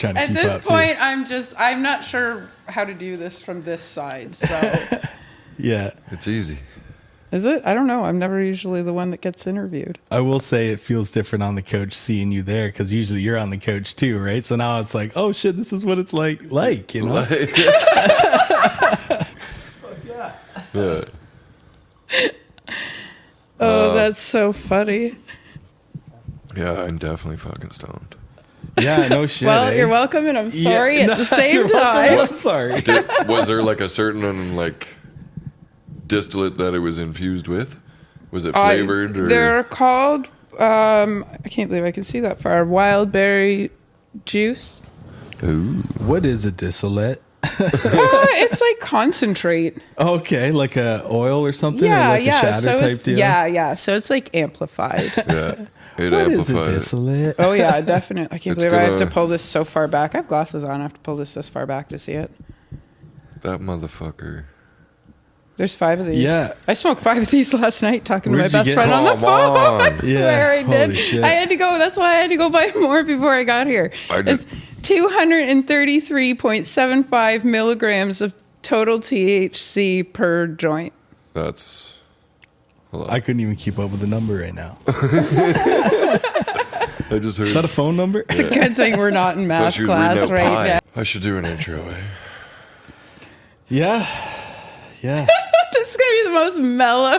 trying to At keep this up, point, I'm not sure how to do this from this side. So yeah. It's easy. Is it? I don't know. I'm never usually the one that gets interviewed. I will say it feels different on the couch seeing you there because usually you're on the couch too, right? So now it's like, oh shit, this is what it's like, you know? Yeah. Oh, that's so funny. Yeah, I'm definitely fucking stoned. Yeah, no shit. Well, you're welcome, and I'm sorry at the same you're time. welcome. I'm sorry. Was there like a certain distillate that it was infused with? Was it flavored? Or? They're called, I can't believe I can see that far, wild berry juice. Ooh. What is a distillate? It's like concentrate. Okay, like a oil or something? Yeah, or like yeah. a shatter So type it's, deal? yeah. So it's like amplified. Yeah. It What is a amplified it. distillate? Oh yeah, definitely. I can't It's believe I have to gonna- pull this so far back. I have glasses on. I have to pull this far back to see it. That motherfucker. There's 5 of these. Yeah. I smoked 5 of these last night talking Where'd to my you best get- friend on the Come phone. on. I swear I holy did. shit. I had to go. That's why I had to go buy more before I got here. It's 233.75 milligrams of total THC per joint. That's a lot. I couldn't even keep up with the number right now. I just heard. Is that a phone number? It's a good thing we're not in math she was reading class out right pie. now. I should do an intro. Yeah. Yeah. This is going to be the most mellow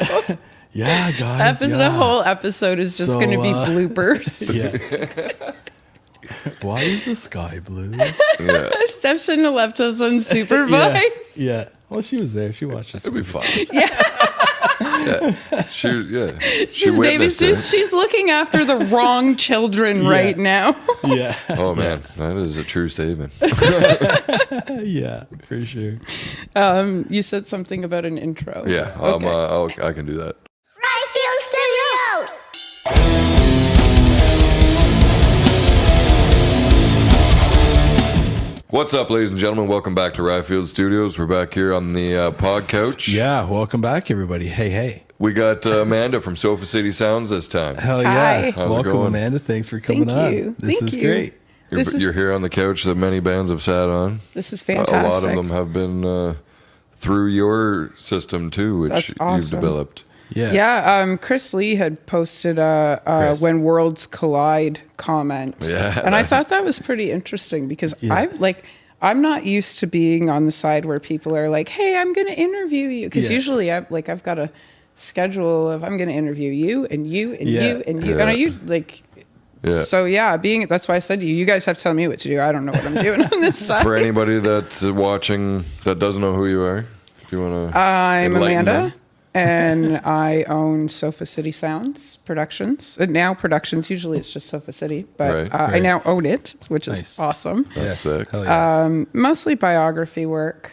Yeah, guys. episode. yeah. The whole episode is just So, going to be bloopers. Yeah. Why is the sky blue? Yeah. Steph shouldn't have left us unsupervised. Yeah. Well, she was there. She watched us. It'll be fun. Yeah. She She's witnessed it. She's looking after the wrong children right now. Yeah. Oh man, that is a true statement. Yeah, for sure. You said something about an intro. Yeah, Okay. I can do that. Right Studios! What's up, ladies and gentlemen? Welcome back to Ryfield Studios. We're back here on the podcouch. Yeah, welcome back, everybody. Hey. We got Amanda from Sofa City Sounds this time. Hell Hi. yeah. How's it Welcome, going? Amanda. Thanks for coming Thank on. you. This Thank is you. great. You're here on the couch that many bands have sat on. This is A fantastic. lot of them have been through your system too, which That's awesome. you've developed. Yeah. Yeah, Chris Lee had posted a Chris. "When Worlds Collide" comment, Yeah. and I thought that was pretty interesting because Yeah. I'm not used to being on the side where people are like, "Hey, I'm going to interview you," because Yeah. usually I've got a schedule of I'm going to interview you and you and Yeah. you and you, Yeah. and I usually like. Yeah. So yeah, that's why I said to you guys have to tell me what to do. I don't know what I'm doing on this side. For anybody that's watching that doesn't know who you are, do you want to? I'm enlighten Amanda, them? and I own Sofa City Sounds Productions. Now Productions, usually it's just Sofa City, but Right. I Right. now own it, which is Nice. awesome. That's sick. Hell yeah. Mostly biography work,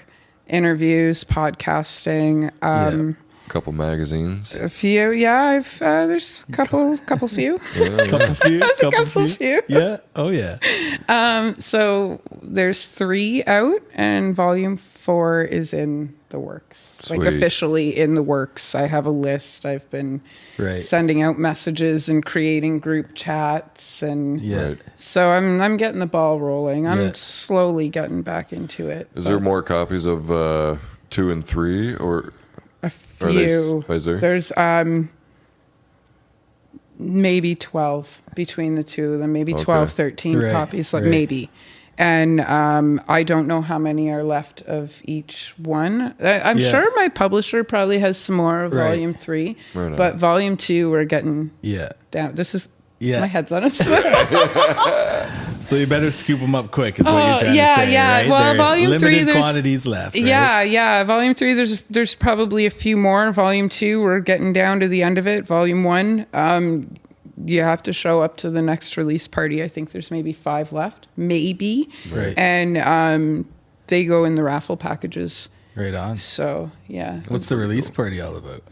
interviews, podcasting. A couple magazines. A few, yeah. I've there's a couple few. couple few. There's a couple few. Yeah. Oh, yeah. So there's 3 out, and volume 4 is in the works. Sweet. Like officially in the works. I have a list. I've been Right. sending out messages and creating group chats, and Yeah. Right. so I'm getting the ball rolling. I'm Yeah. slowly getting back into it. Is there more copies of 2 and 3, or A are they? few? Is there? There's maybe 12 between the two of them, maybe Okay. 12, 13 Right, copies, like right. maybe. And I don't know how many are left of each one. I'm Yeah. sure my publisher probably has some more of Right. volume 3, Right on. but volume 2 we're getting Yeah. down. This is Yeah. my head's on a swim. So you better scoop them up quick, is what you're trying yeah, to say, yeah. right? Well, There are volume limited 3, there's quantities left, right? Yeah. Volume 3, there's probably a few more. Volume 2, we're getting down to the end of it. Volume 1, you have to show up to the next release party. I think there's maybe 5 left, maybe. Right. And they go in the raffle packages. Right on. So yeah. What's the release party all about?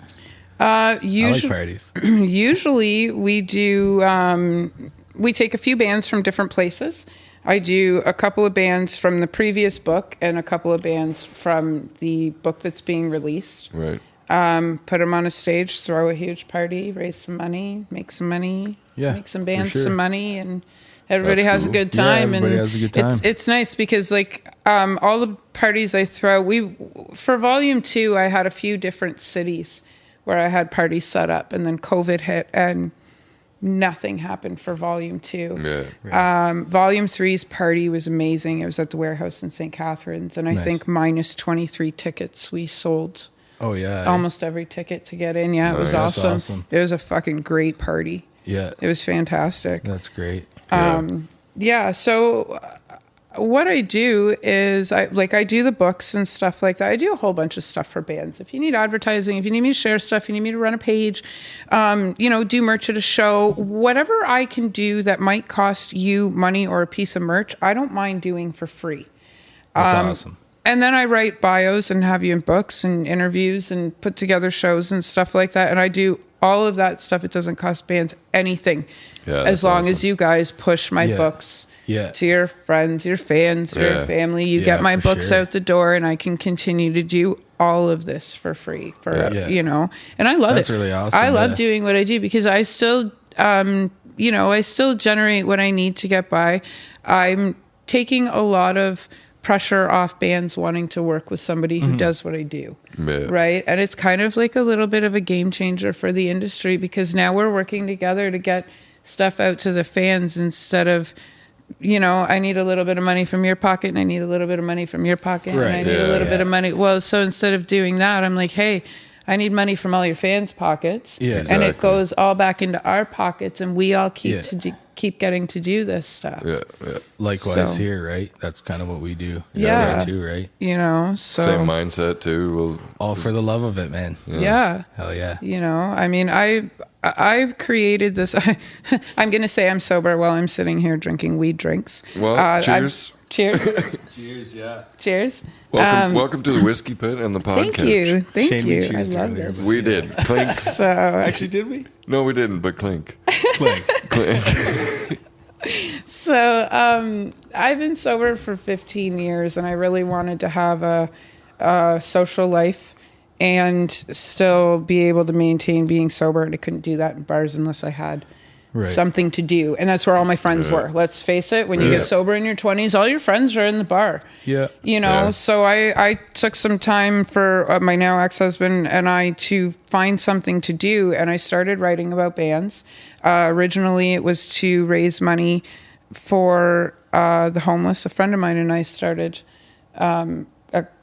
I like Usually, parties. usually we do. We take a few bands from different places. I do a couple of bands from the previous book and a couple of bands from the book that's being released. Right. Put them on a stage, throw a huge party, raise some money, make some money, Yeah, make some for bands sure. some money, and Everybody That's has a cool. good Yeah, time, everybody and has a good time. it's nice because like all the parties I throw, for volume 2, I had a few different cities where I had parties set up, and then COVID hit and nothing happened for volume 2. Yeah. Volume 3's party was amazing. It was at the warehouse in St. Catharines, and I Nice. think minus 23 tickets we sold. Oh yeah. Almost every ticket to get in. Yeah, it was Nice. That's awesome. awesome. It was a fucking great party. Yeah. It was fantastic. That's great. Yeah. So what I do is I do the books and stuff like that. I do a whole bunch of stuff for bands. If you need advertising, if you need me to share stuff, you need me to run a page, do merch at a show, whatever I can do that might cost you money or a piece of merch, I don't mind doing for free. That's awesome. And then I write bios and have you in books and interviews and put together shows and stuff like that. And I do all of that stuff. It doesn't cost bands anything. Yeah, as that's long as awesome. you guys push my Yeah. books Yeah. to your friends, your fans, your Yeah. family. You Yeah, get my for books sure. out the door, and I can continue to do all of this for free Yeah. and I love That's it. really awesome, I love yeah. doing what I do because I still, I still generate what I need to get by. I'm taking a lot of pressure off bands wanting to work with somebody who does what I do. Yeah. Right. And it's kind of like a little bit of a game changer for the industry because now we're working together to get stuff out to the fans instead of, I need a little bit of money from your pocket and I need a little bit of money from your pocket and I Right. need a Yeah. little bit of money. Well, so instead of doing that, I'm like, hey, I need money from all your fans' pockets. Yeah. And it Exactly. goes all back into our pockets and we all keep Yeah. keep getting to do this stuff. Yeah. Yeah. Likewise So- here, right? That's kind of what we do. Yeah. Too, right? So Same mindset too. All for the love of it, man. yeah. Hell yeah. I mean, I've created this. I'm going to say I'm sober while I'm sitting here drinking weed drinks. Well, cheers. Cheers. Cheers, yeah. Cheers. Welcome to the Whiskey Pit and the podcast. Thank you. Thank Shane, we you. I cheers love earlier, this. We did. Clink. So, Actually, did we? No, we didn't, but clink. Clink. Clink. I've been sober for 15 years and I really wanted to have a social life and still be able to maintain being sober. And I couldn't do that in bars unless I had Right. something to do. And that's where all my friends were. Let's face it, when you get sober in your 20s, all your friends are in the bar. Yeah. Yeah. So I took some time for my now ex-husband and I to find something to do, and I started writing about bands. Originally, it was to raise money for the homeless. A friend of mine and I started.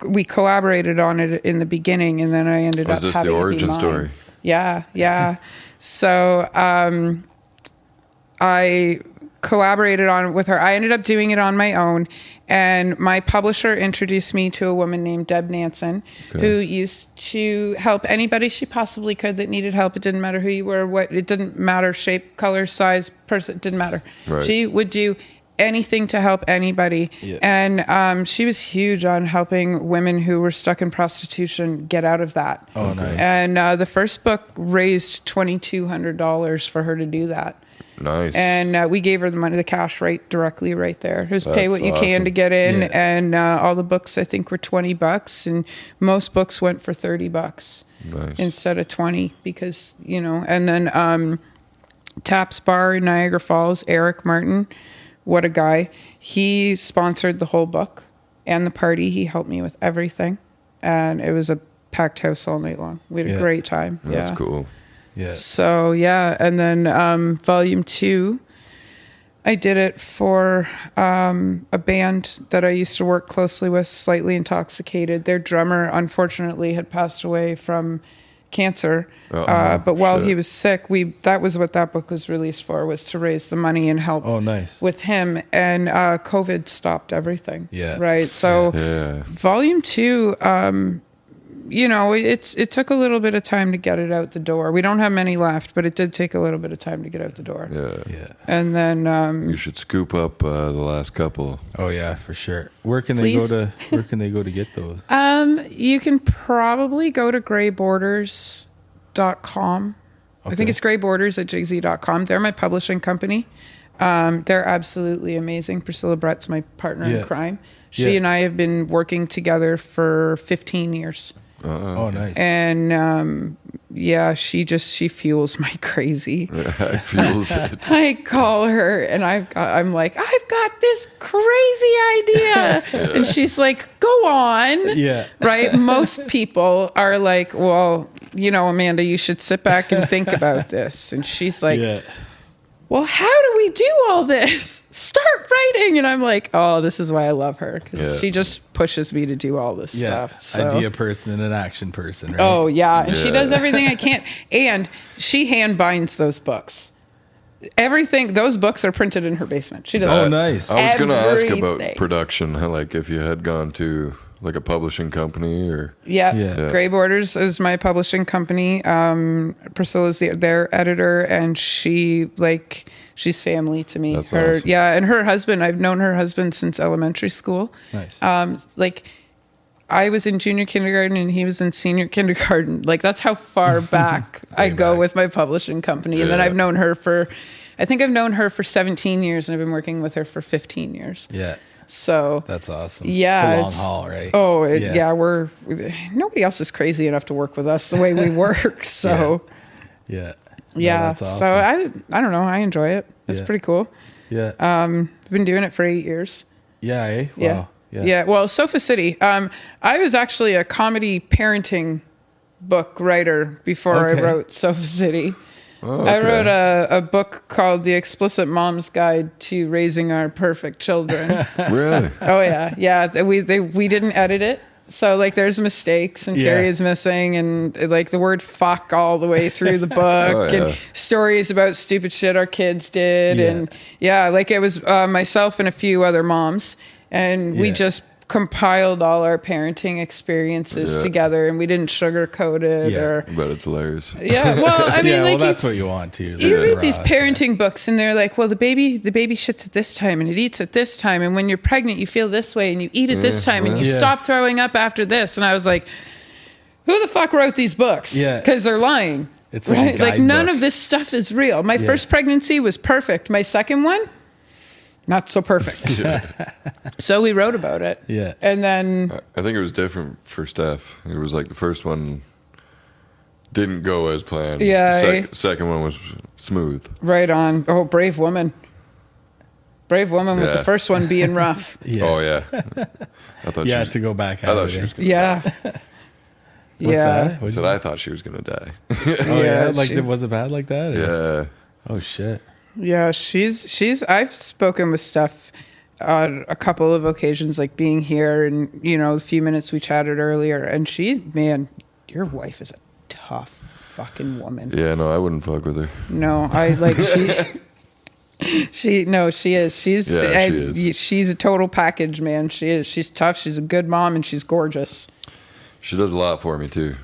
We collaborated on it in the beginning, and then I ended Was up this having the it be origin mine. story? Yeah. So I collaborated on it with her. I ended up doing it on my own, and my publisher introduced me to a woman named Deb Nansen, who used to help anybody she possibly could that needed help. It didn't matter who you were, it didn't matter, shape, color, size, person, it didn't matter. Right. She would do anything to help anybody. Yeah. And she was huge on helping women who were stuck in prostitution get out of that. Oh, nice. And the first book raised $2,200 for her to do that. Nice. And we gave her the money, the cash directly right there. Just pay That's what you can awesome. to get in. Yeah. And all the books, I think, were $20, and most books went for $30 Nice. instead of 20 because, and then Taps Bar in Niagara Falls, Eric Martin, what a guy. He sponsored the whole book and the party. He helped me with everything. And it was a packed house all night long. We had a Yeah. great time. That's cool. Yeah. So yeah, and then volume 2, I did it for a band that I used to work closely with, Slightly Intoxicated. Their drummer, unfortunately, had passed away from cancer. But while he was sick, that was what that book was released for, was to raise the money and help Oh, nice. with him. And COVID stopped everything. Yeah. Right. So Yeah. volume 2, it took a little bit of time to get it out the door. We don't have many left, but it did take a little bit of time to get out the door. Yeah. Yeah. And then, You should scoop up the last couple. Oh yeah, for sure. Where can Please. they go to get those? you can probably go to grayborders.com. I think it's grayborders@jigsy.com. They're my publishing company. They're absolutely amazing. Priscilla Brett's my partner Yeah. in crime. She Yeah. and I have been working together for 15 years. Oh, nice. And yeah, she fuels my crazy. I feels it. I call her and I'm like, I've got this crazy idea. And she's like, go on. Yeah. Right? Most people are like, well, Amanda, you should sit back and think about this. And she's like, Yeah. well, how do we do all this? Start writing. And I'm like, oh, this is why I love her. Because she just pushes me to do all this Yeah. stuff. So. Idea person and an action person, right? Oh, yeah. And she Yeah. does everything I can't. And she hand binds those books. Everything, those books are printed in her basement. She does Oh, it. nice. I was going to ask about Everything. production, like if you had gone to like a publishing company or. Yeah. Yeah. Gray Borders is my publishing company. Priscilla's their editor, and she's family to me. That's awesome. Yeah, and her husband, I've known her husband since elementary school. Nice. I was in junior kindergarten and he was in senior kindergarten. Like, that's how far back I go with my publishing company. And then Yeah. I've known her for 17 years, and I've been working with her for 15 years. Yeah. So That's awesome. yeah, The long it's- haul, right? Oh, nobody else is crazy enough to work with us the way we work. So Yeah. No, yeah, that's awesome. so I don't know. I enjoy it. It's Yeah. pretty cool. Yeah. I've been doing it for 8 years. Yeah. Eh? Yeah. Wow. Yeah. Well, Sofa City. I was actually a comedy parenting book writer before Okay. I wrote Sofa City. Oh, I okay. wrote a book called The Explicit Mom's Guide to Raising Our Perfect Children. Really? Oh yeah, yeah. We didn't edit it, so like there's mistakes and Yeah. periods missing, and like the word "fuck" all the way through the book, Oh, yeah. and stories about stupid shit our kids did, Yeah. and yeah, like it was myself and a few other moms, and we Yeah. just compiled all our parenting experiences Yeah. together, and we didn't sugarcoat it Yeah. or. But it's hilarious. Yeah, well, I mean, yeah, like well, that's what you want to. you the read these raw- parenting books and they're like, well, the baby shits at this time and it eats at this time, and when you're pregnant you feel this way and you eat at this time and you Yeah. stop throwing up after this. And I was like, who the fuck wrote these books? Yeah. Because they're lying. It's like a right? Like none guidebook. of this stuff is real. My first pregnancy was perfect. My second one, not so perfect. So we wrote about it. Yeah. And then I think it was different for Steph. It was like the first one didn't go as planned. Yeah. Second one was smooth. right on. Oh, brave woman. Brave woman with Yeah. the first one being rough. Yeah. Oh yeah. I thought Yeah, she was, to go back. I thought she was gonna Yeah. What's yeah. that? I What'd said you- I thought she was gonna die. Oh yeah, Yeah, like she- was it bad like that? or- Yeah. Oh shit. Yeah, she's. I've spoken with Steph on a couple of occasions, like being here, and a few minutes we chatted earlier, and man, your wife is a tough fucking woman. Yeah, no, I wouldn't fuck with her. No, I like she. No, she is. She's. Yeah, she is. She's a total package, man. She is. She's tough. She's a good mom, and she's gorgeous. She does a lot for me too.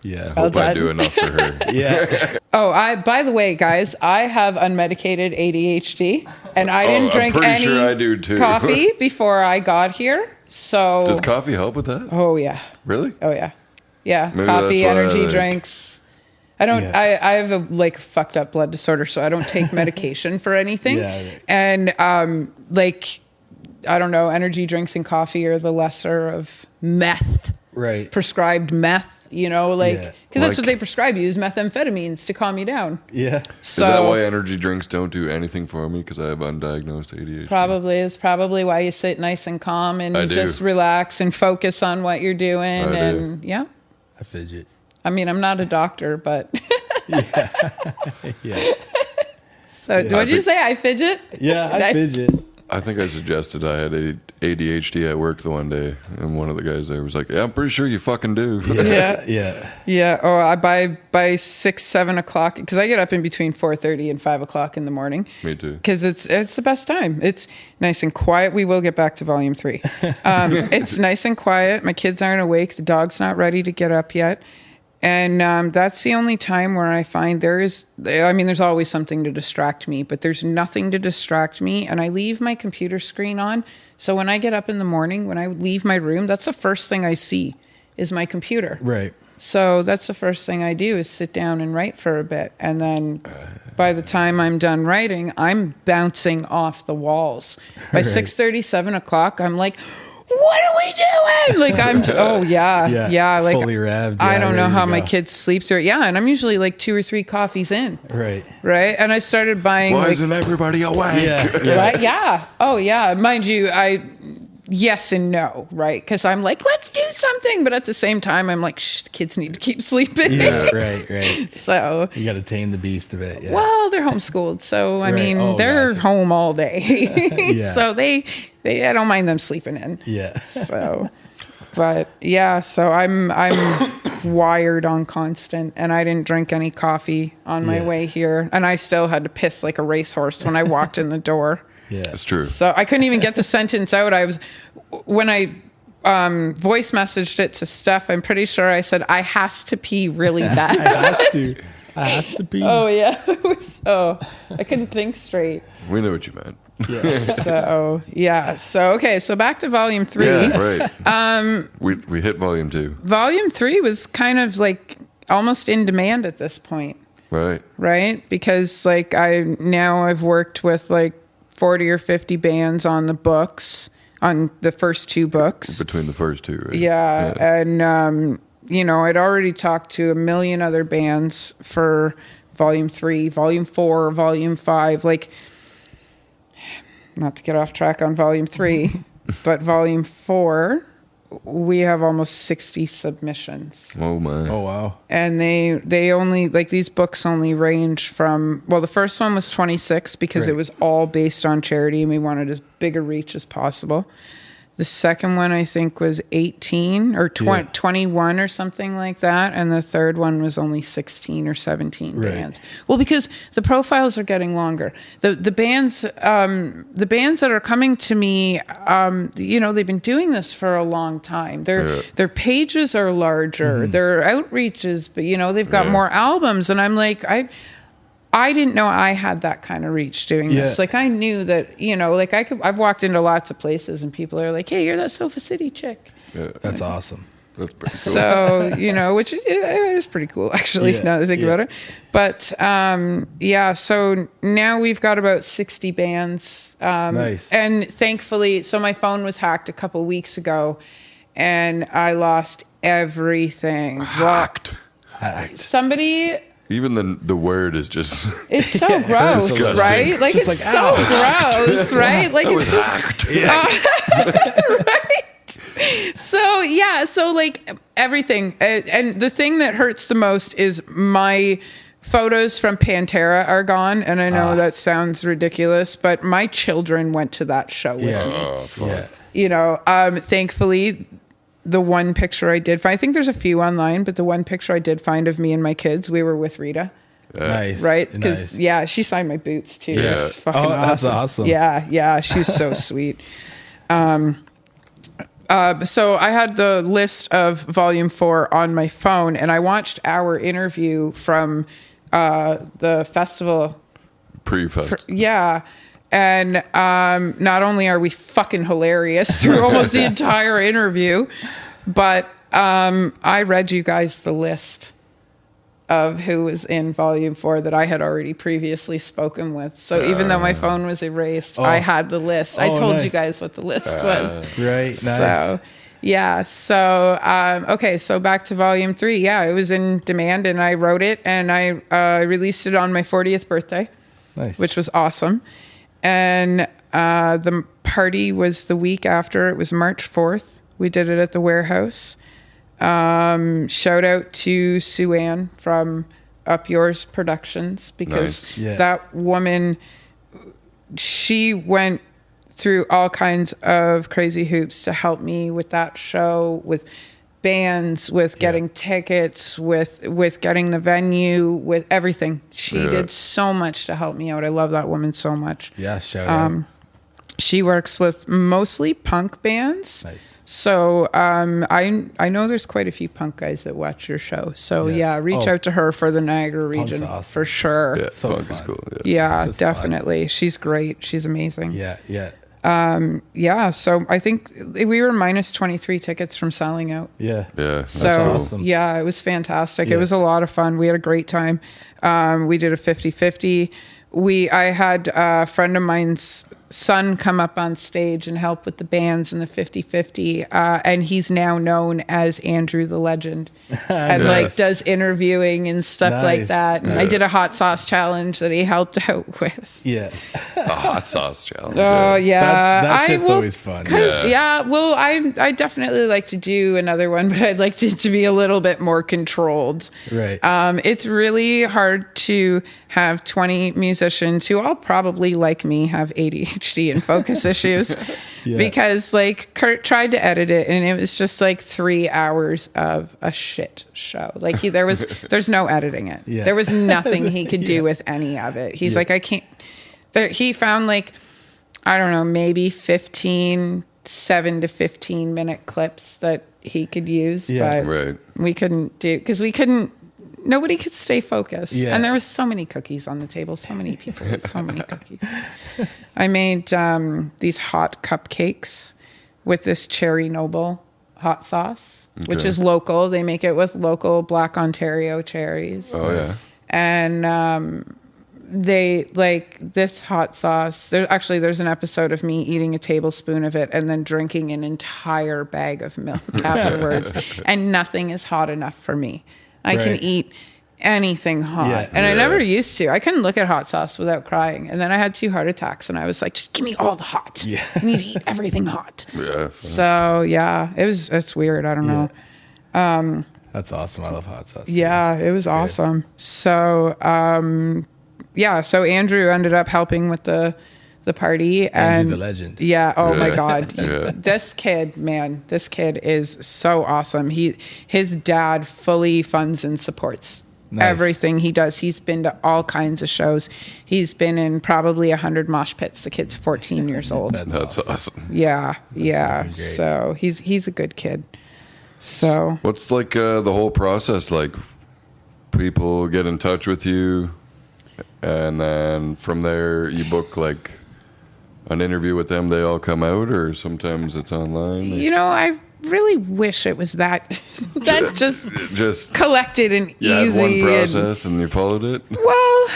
Yeah. Well Hope I done. do enough for her. Yeah. Oh, by the way, guys, I have unmedicated ADHD, and I didn't I'm drink pretty any sure I do, too. coffee before I got here. So Does coffee help with that? Oh yeah. Really? Oh yeah. Yeah. Maybe Coffee, that's why I energy like- drinks. I don't Yeah. I have a fucked up blood disorder, so I don't take medication for anything. Yeah, right. And I don't know, energy drinks and coffee are the lesser of meth. Right. Prescribed meth, because Yeah. that's Like- what they prescribe you is methamphetamines to calm you down. Yeah. So Is that why energy drinks don't do anything for me? Because I have undiagnosed ADHD. It's probably why you sit nice and calm and I do. just relax and focus on what you're doing. I do. And yeah. I fidget. I mean, I'm not a doctor, but Yeah. so what did you say? I fidget? Yeah, I Nice. fidget. I think I suggested I had ADHD at work the one day, and one of the guys there was like, "Yeah, I'm pretty sure you fucking do." Yeah. Yeah. Yeah. Oh, I by 6, 7 o'clock, because I get up in between 4:30 and 5 o'clock in the morning. Me too. Because it's the best time. It's nice and quiet. We will get back to volume 3. It's nice and quiet. My kids aren't awake. The dog's not ready to get up yet. And that's the only time where I find there's always something to distract me, but there's nothing to distract me. And I leave my computer screen on. So when I get up in the morning, when I leave my room, that's the first thing I see is my computer. Right. So that's the first thing I do is sit down and write for a bit. And then by the time I'm done writing, I'm bouncing off the walls. By Right. 6:30, 7 o'clock, I'm like, what are we doing? Like yeah, like fully revved. I yeah, don't know ready to how my go. kids sleep through it. Yeah, and I'm usually like 2 or 3 coffees in. Right. And I started buying. Why like, isn't everybody awake? Yeah. Right? Yeah. Oh, yeah. Mind you, yes and no, right? Because I'm like, let's do something. But at the same time, I'm like, shh, the kids need to keep sleeping. Yeah. Right. So, You got to tame the beast a bit. Yeah. well, they're homeschooled. So, I Right. mean, Oh, they're gotcha. home all day. Yeah. So I don't mind them sleeping in. Yeah. So, but yeah, so I'm wired on constant, and I didn't drink any coffee on my Yeah. way here. And I still had to piss like a racehorse when I walked in the door. Yeah. It's true. So I couldn't even get the sentence out. When I voice messaged it to Steph, I'm pretty sure I said, I has to pee really bad. I has to be. Oh, yeah. I couldn't think straight. We know what you meant. So, yeah. So, okay. So back to volume 3. Yeah, right. We hit volume 2. Volume 3 was kind of like almost in demand at this point. Right? Because like I've worked with like 40 or 50 bands on the books, on the first 2 books. Between the first 2, right? Yeah. And, I'd already talked to a million other bands for volume 3, volume 4, volume 5. Like, not to get off track on volume 3, but volume 4, we have almost 60 submissions. Oh, my. Oh, wow. And they only, like, these books only range from, well, the first one was 26 because it was all based on charity and we wanted as big a reach as possible. The second one, I think, was 18 or 21 or something like that. And the third one was only 16 or 17 bands. Well, because the profiles are getting longer. The bands that are coming to me, they've been doing this for a long time. Their pages are larger. Their outreaches, but, they've got more albums. And I'm like, I didn't know I had that kind of reach doing this. Like I knew that, I've walked into lots of places and people are like, hey, you're that Sofa City chick. Yeah. That's awesome. That's pretty cool. So, which is pretty cool actually, now that I think about it. But, so now we've got about 60 bands. Nice. And thankfully, so my phone was hacked a couple weeks ago and I lost everything. Hacked. Somebody... Even the word is just... It's so gross, disgusting. right? Like, Just it's like, so ow. gross, right? Like, it's just... right? So like, everything. And the thing that hurts the most is my photos from Pantera are gone. And I know that sounds ridiculous, but my children went to that show with me. Oh, fuck. Thankfully... The one picture I did find, I think there's a few online, but the one picture I did find of me and my kids, we were with Rita. Nice. Right? Because, Nice. she signed my boots too. Yeah. It's fucking that's awesome. awesome. Yeah, she's so sweet. So I had the list of volume 4 on my phone, and I watched our interview from the festival. Pre-fest. Yeah. And not only are we fucking hilarious through almost the entire interview, but I read you guys the list of who was in volume 4 that I had already previously spoken with. So even though my phone was erased, I had the list. I told you nice. guys what the list was. Right. Nice. So, yeah. So, okay. So back to volume 3. Yeah, it was in demand and I wrote it and I released it on my 40th birthday, Nice. which was awesome. And the party was the week after. It was March 4th. We did it at the warehouse. Shout out to Sue Ann from Up Yours Productions because Nice. Yeah. that woman, she went through all kinds of crazy hoops to help me with that show, with bands, with getting tickets, with getting the venue, with everything. She did so much to help me out. I love that woman so much. Yeah. Shout out. She works with mostly punk bands. Nice. So I know there's quite a few punk guys that watch your show. So reach out to her for the Niagara region awesome. for sure. Yeah, So punk is fun. cool. Yeah, Just definitely. She's great. She's amazing. Yeah. Yeah. Yeah, so I think we were minus 23 tickets from selling out. Yeah. Yeah, that's So awesome. yeah, it was fantastic. Yeah. It was a lot of fun. We had a great time. We did a 50-50. I had a friend of mine's son come up on stage and help with the bands in the 50-50. And he's now known as Andrew the Legend and like does interviewing and stuff like that. And I did a hot sauce challenge that he helped out with. Yeah. A hot sauce challenge. Oh yeah. That shit's always fun. Well, I definitely like to do another one, but I'd like it to be a little bit more controlled. Right. It's really hard to have 20 musicians who all probably, like me, have ADHD and focus issues because like Kurt tried to edit it and it was just like 3 hours of a shit show. Like there's no editing it. Yeah. There was nothing he could do with any of it. He's like, I can't. He found like, I don't know, maybe 7 to 15 minute clips that he could use, but we couldn't do, because nobody could stay focused. Yeah. And there was so many cookies on the table, so many people ate so many cookies. I made these hot cupcakes with this Cherry Noble hot sauce, which is local. They make it with local Black Ontario cherries. Oh, yeah. And they like this hot sauce. There's an episode of me eating a tablespoon of it and then drinking an entire bag of milk afterwards. And nothing is hot enough for me. I can eat anything hot. And I never used to. I couldn't look at hot sauce without crying. And then I had 2 heart attacks and I was like, just give me all the hot. Yeah. I need to eat everything hot. Yeah. So it's weird. I don't know. That's awesome. I love hot sauce. Yeah, it was awesome. So, so Andrew ended up helping with the party. Andrew the Legend. Yeah. Oh my God. This kid is so awesome. His dad fully funds and supports everything he does. He's been to all kinds of shows. He's been in probably 100 mosh pits. The kid's 14 years old. That's awesome. Yeah. Yeah. So he's a good kid. So what's like the whole process like? People get in touch with you, and then from there you book like an interview with them. They all come out, or sometimes it's online. You know, I really wish it was that just collected and easy. You had one process and you followed it. Well,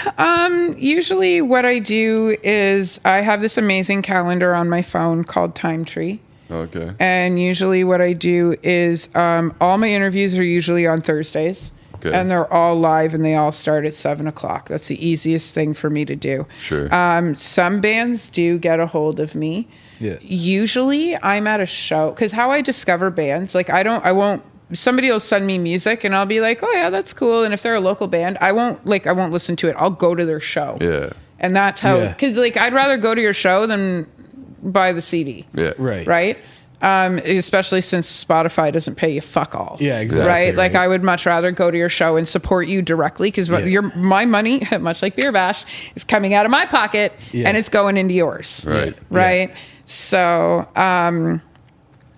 usually what I do is I have this amazing calendar on my phone called Time Tree. Okay. And usually what I do is all my interviews are usually on Thursdays. Okay. And they're all live and they all start at 7:00. That's the easiest thing for me to do. Sure. Some bands do get a hold of me. Yeah. Usually I'm at a show, because how I discover bands, like somebody will send me music and I'll be like, oh yeah, that's cool. And if they're a local band, I won't listen to it. I'll go to their show. Yeah. And that's how, because like I'd rather go to your show than buy the CD. Yeah. Right. Especially since Spotify doesn't pay you fuck all. Yeah, exactly. Right? Like I would much rather go to your show and support you directly, because my money, much like Beer Bash, is coming out of my pocket and it's going into yours. Right. Yeah. So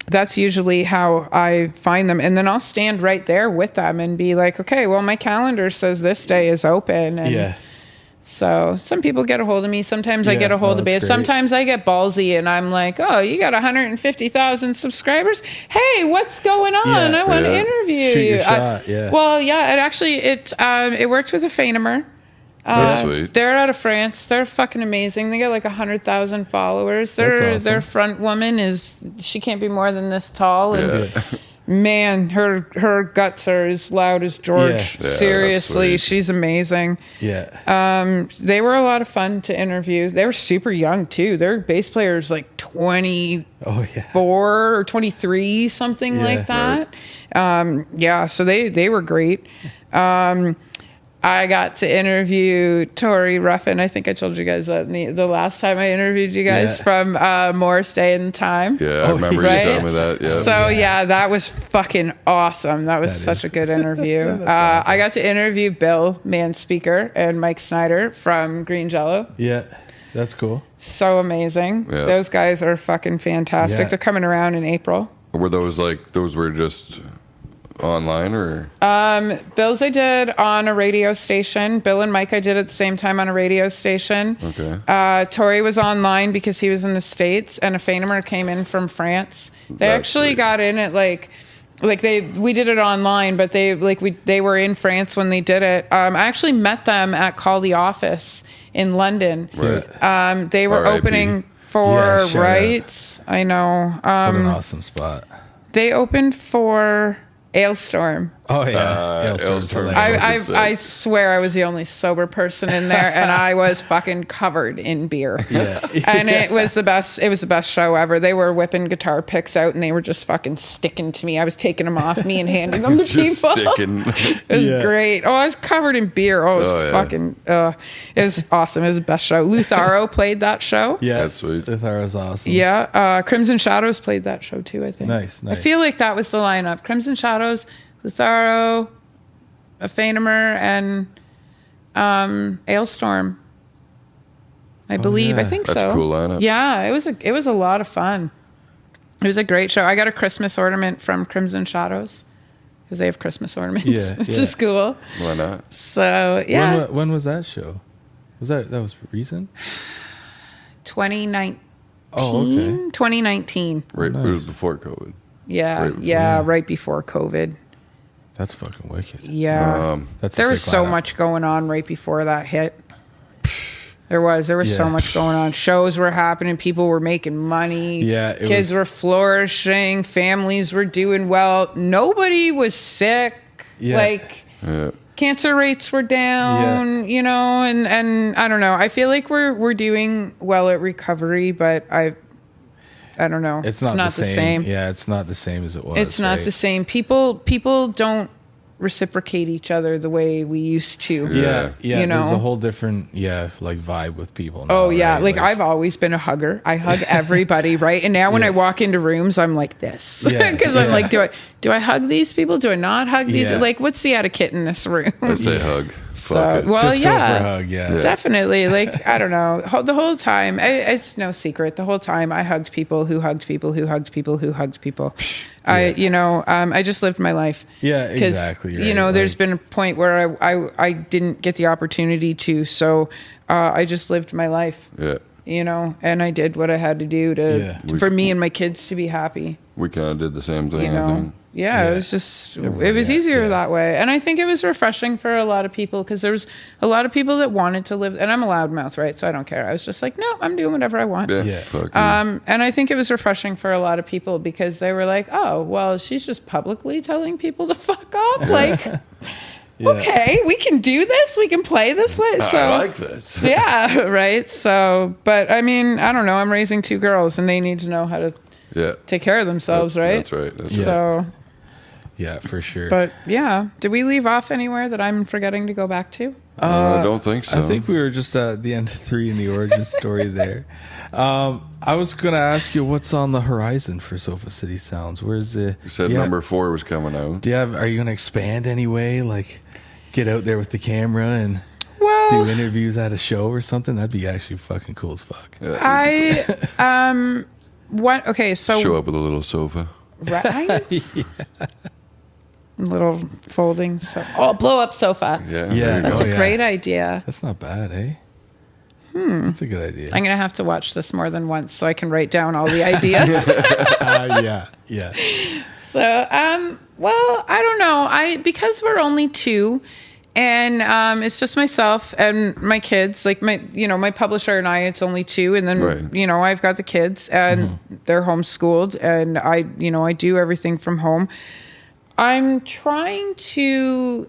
that's usually how I find them. And then I'll stand right there with them and be like, okay, well, my calendar says this day is open. And so some people get a hold of me. Sometimes I get a hold of bands. Sometimes I get ballsy and I'm like, oh, you got 150,000 subscribers. Hey, what's going on? I want to interview Shoot you. your shot. It worked with a Fainemer. That's sweet. They're out of France. They're fucking amazing. They got like 100,000 followers. Their front woman she can't be more than this tall. And man, her guts are as loud as George. Yeah. Seriously, she's amazing. Yeah. They were a lot of fun to interview. They were super young too. Their bass player is like 24 or 23, something like that. Right. So they were great. I got to interview Tori Ruffin. I think I told you guys that the last time I interviewed you guys from Morris Day and Time. Yeah, I remember you telling me that. Yeah. So that was fucking awesome. That was such a good interview. Awesome. I got to interview Bill Manspeaker and Mike Snyder from Green Jello. Yeah, that's cool. So amazing. Yeah. Those guys are fucking fantastic. Yeah. They're coming around in April. Were those were just online, or Bill's I did on a radio station. Bill and Mike I did at the same time on a radio station. Okay. Tori was online because he was in the States, and a Fainemer came in from France. They actually got in at we did it online, but they were in France when they did it. I actually met them at Call the Office in London. Right. They were opening for Yeah, shout out. Rights. I know. What an awesome spot. They opened for Ailstorm. Oh yeah, Ailstorm's Ailstorm. hilarious. I swear I was the only sober person in there, and I was fucking covered in beer. Yeah. And it was the best. It was the best show ever. They were whipping guitar picks out, and they were just fucking sticking to me. I was taking them off me and handing them to Just people. sticking. It was Yeah. great. Oh, I was covered in beer. Oh, it was Oh, yeah. fucking. It was awesome. It was the best show. Lutharo played that show. Yeah, That's sweet. That was awesome. Yeah, Crimson Shadows played that show too, I think. Nice. I feel like that was the lineup. Crimson Shadows, Lutharo, a Fainimer, and Ailstorm. I believe. yeah. I think That's so. a cool lineup. Yeah, it was a lot of fun. It was a great show. I got a Christmas ornament from Crimson Shadows because they have Christmas ornaments, Yeah, which yeah. is cool. Why not? So yeah, When was that show? That was recent? 2019. Oh, okay. 2019. Right. Nice. It was before COVID. Yeah, Right before. yeah, right before COVID. That's fucking wicked. Yeah. That's a There was sick so lineup. much going on right before that hit. There was so Yeah. much going on. Shows were happening. People were making money. Yeah, it Kids was- were flourishing. Families were doing well. Nobody was sick. Yeah. Like Yeah. cancer rates were down, you know, and I don't know. I feel like we're doing well at recovery, but I don't know. It's not the same. Yeah, it's not the same as it was. It's not right? the same. People don't reciprocate each other the way we used to. Yeah, yeah. You know? There's a whole different, like vibe with people. Now, Oh yeah, right? like I've always been a hugger. I hug everybody, right? And now when I walk into rooms, I'm like this Yeah, because I'm yeah. like, do I hug these people? Do I not hug these? Yeah. Like, what's the etiquette in this room? I say hug. So, Fuck it. well, Just yeah. go for a hug. Yeah. Definitely. Like, I don't know. The whole time, it's no secret. The whole time I hugged people who hugged people who hugged people who hugged people. I just lived my life. Yeah, 'Cause, exactly. Right. there's Like- been a point where I didn't get the opportunity to. So I just lived my life, Yeah. and I did what I had to do Yeah. for me and my kids to be happy. We kind of did the same thing, You I know, think. yeah, Yeah. it was just, Everyone, it was yeah, easier yeah. that way. And I think it was refreshing for a lot of people because there was a lot of people that wanted to live, and I'm a loudmouth, right? So I don't care. I was just like, no, I'm doing whatever I want. Yeah. Yeah. Fuck And I think it was refreshing for a lot of people because they were like, oh, well, she's just publicly telling people to fuck off. Like, okay, we can do this. We can play this way. So I like this. yeah, right. So, but I mean, I don't know. I'm raising 2 girls and they need to know how to Yeah. take care of themselves, right? That's right. That's Yeah. So, Yeah, for sure. but yeah, did we leave off anywhere that I'm forgetting to go back to? I don't think so. I think we were just at the end of 3 in the origin story there. I was going to ask you what's on the horizon for Sofa City Sounds. Where's the? You said do you number 4 was coming out. Are you going to expand anyway? Like, get out there with the camera and Well, do interviews at a show or something? That'd be actually fucking cool as fuck. I what? Okay, so Show up with a little sofa. right? Little folding blow up sofa. Yeah. Yeah. there you That's go. a yeah. great idea. That's not bad, eh? That's a good idea. I'm gonna have to watch this more than once so I can write down all the ideas. Yeah. So, well, I don't know. Because we're only 2, and it's just myself and my kids. Like my publisher and I, it's only 2, and then Right. I've got the kids and they're homeschooled, and I do everything from home. I'm trying to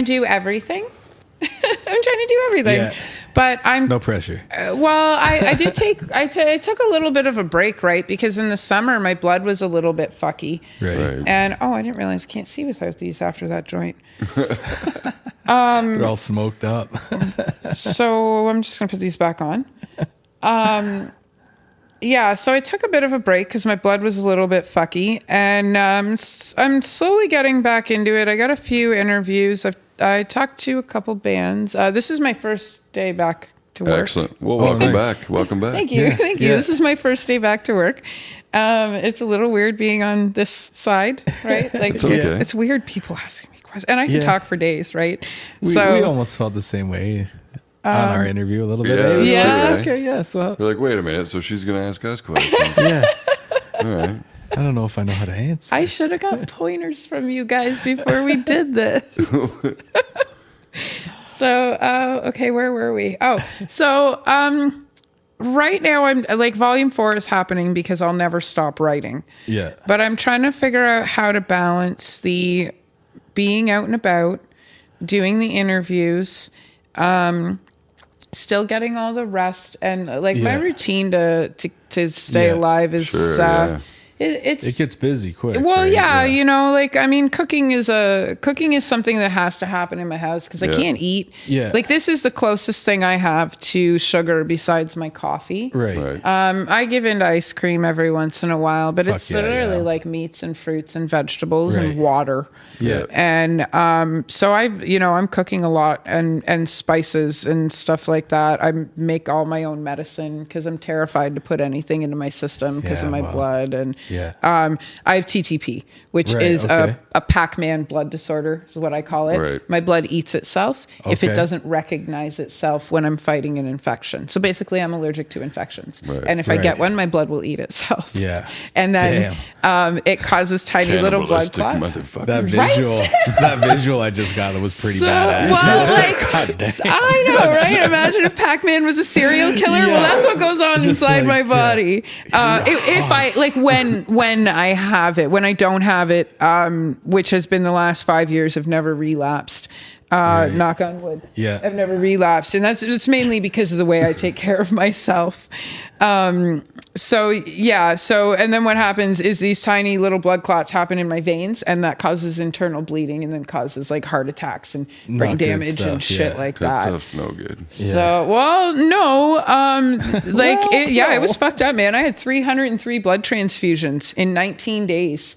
do everything. I'm trying to do everything. Yeah. But I'm No pressure. well, I did I took a little bit of a break, right? Because in the summer my blood was a little bit fucky. Right. And I didn't realize I can't see without these after that joint. They're all smoked up. So I'm just gonna put these back on. Yeah, so I took a bit of a break because my blood was a little bit fucky, and I'm slowly getting back into it. I got a few interviews. I talked to a couple bands. This is my first day back to work. Excellent. Well, welcome nice. back. Welcome back. Thank you. Yeah, Thank you. yeah. This is my first day back to work. It's a little weird being on this side, right? Like It's okay. it's weird people asking me questions, and I can Yeah. talk for days, right? We almost felt the same way on our interview a little bit. Yeah, It was that's like, true, eh? okay, yeah. So You're like, wait a minute. So she's going to ask us questions. yeah, All right. I don't know if I know how to answer. I should have got pointers from you guys before we did this. So, okay, where were we? Oh, so right now I'm like volume 4 is happening because I'll never stop writing. Yeah. But I'm trying to figure out how to balance the being out and about, doing the interviews, still getting all the rest, and like my routine to stay alive is It gets busy quick. well, right? yeah, you know, like, I mean, cooking is something that has to happen in my house because I can't eat. Yeah. Like, this is the closest thing I have to sugar besides my coffee. Right. I give into ice cream every once in a while, but it's literally like meats and fruits and vegetables and water. Yeah. And so I'm cooking a lot and spices and stuff like that. I make all my own medicine because I'm terrified to put anything into my system because of my blood. And I have TTP, which is a Pac-Man blood disorder, is what I call it. Right. My blood eats itself if it doesn't recognize itself when I'm fighting an infection. So basically, I'm allergic to infections. Right. And if I get one, my blood will eat itself. Yeah. And then it causes tiny little blood Cannibalistic clots. motherfucker. That visual I just got was pretty badass. Well, God damn. I know, right? Imagine if Pac-Man was a serial killer. Well, that's what goes on Just inside like, my body. If I like when I have it, when I don't have it, which has been the last 5 years, I've never relapsed. Knock on wood. Yeah. I've never relapsed, and it's mainly because of the way I take care of myself. So and then what happens is these tiny little blood clots happen in my veins, and that causes internal bleeding, and then causes like heart attacks and brain Not good damage and stuff, shit like that. That stuff's no good. So, well, no, it was fucked up, man. I had 303 blood transfusions in 19 days,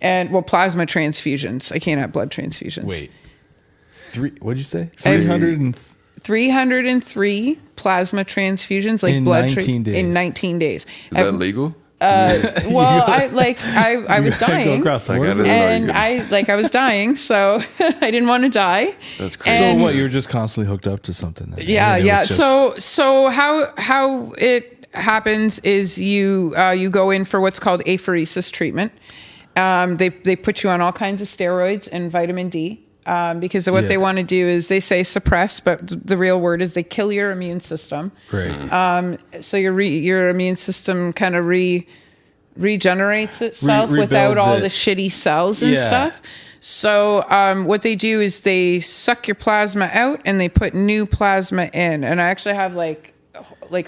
and plasma transfusions. I can't have blood transfusions. Wait. What'd you say? I've- 300 303 plasma transfusions, like In blood 19 days. in 19 days. Is that legal? Well, I was Go dying. across the Like, I border. didn't know. And I was dying, so I didn't want to die. That's So crazy. what? You were just constantly hooked up to something. Then, Yeah, I mean, it yeah. was just- So how it happens is you go in for what's called apheresis treatment. They put you on all kinds of steroids and vitamin D. Because what they want to do is they say suppress, but the real word is they kill your immune system. Right. So your immune system kind of regenerates itself without rebuilds all it. the shitty cells and Yeah. stuff. So what they do is they suck your plasma out and they put new plasma in. And I actually have like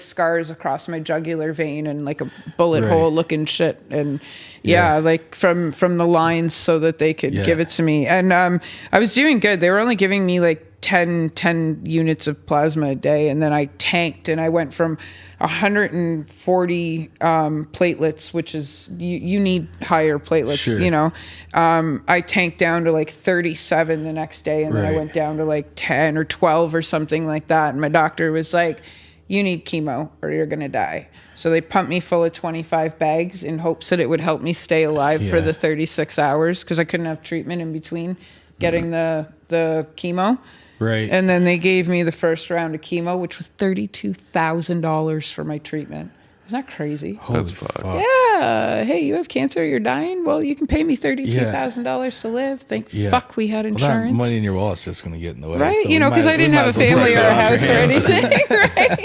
scars across my jugular vein and like a bullet Right. hole looking shit. And like from the lines so that they could give it to me. And I was doing good. They were only giving me like 10 units of plasma a day. And then I tanked and I went from 140 platelets, which is you need higher platelets, Sure. you know. I tanked down to like 37 the next day. And then I Right. went down to like 10 or 12 or something like that. And my doctor was like, you need chemo or you're going to die. So they pumped me full of 25 bags in hopes that it would help me stay alive for Yeah. the 36 hours because I couldn't have treatment in between getting the chemo. Right. And then they gave me the first round of chemo, which was $32,000 for my treatment. Isn't that crazy? That's fucked. Yeah. Hey, you have cancer, you're dying? Well, you can pay me $32,000 to live. Thank fuck we had Well, that insurance. money in your wallet's just going to get in the way. Right? so You know, because I didn't have a family or a house or anything. Right?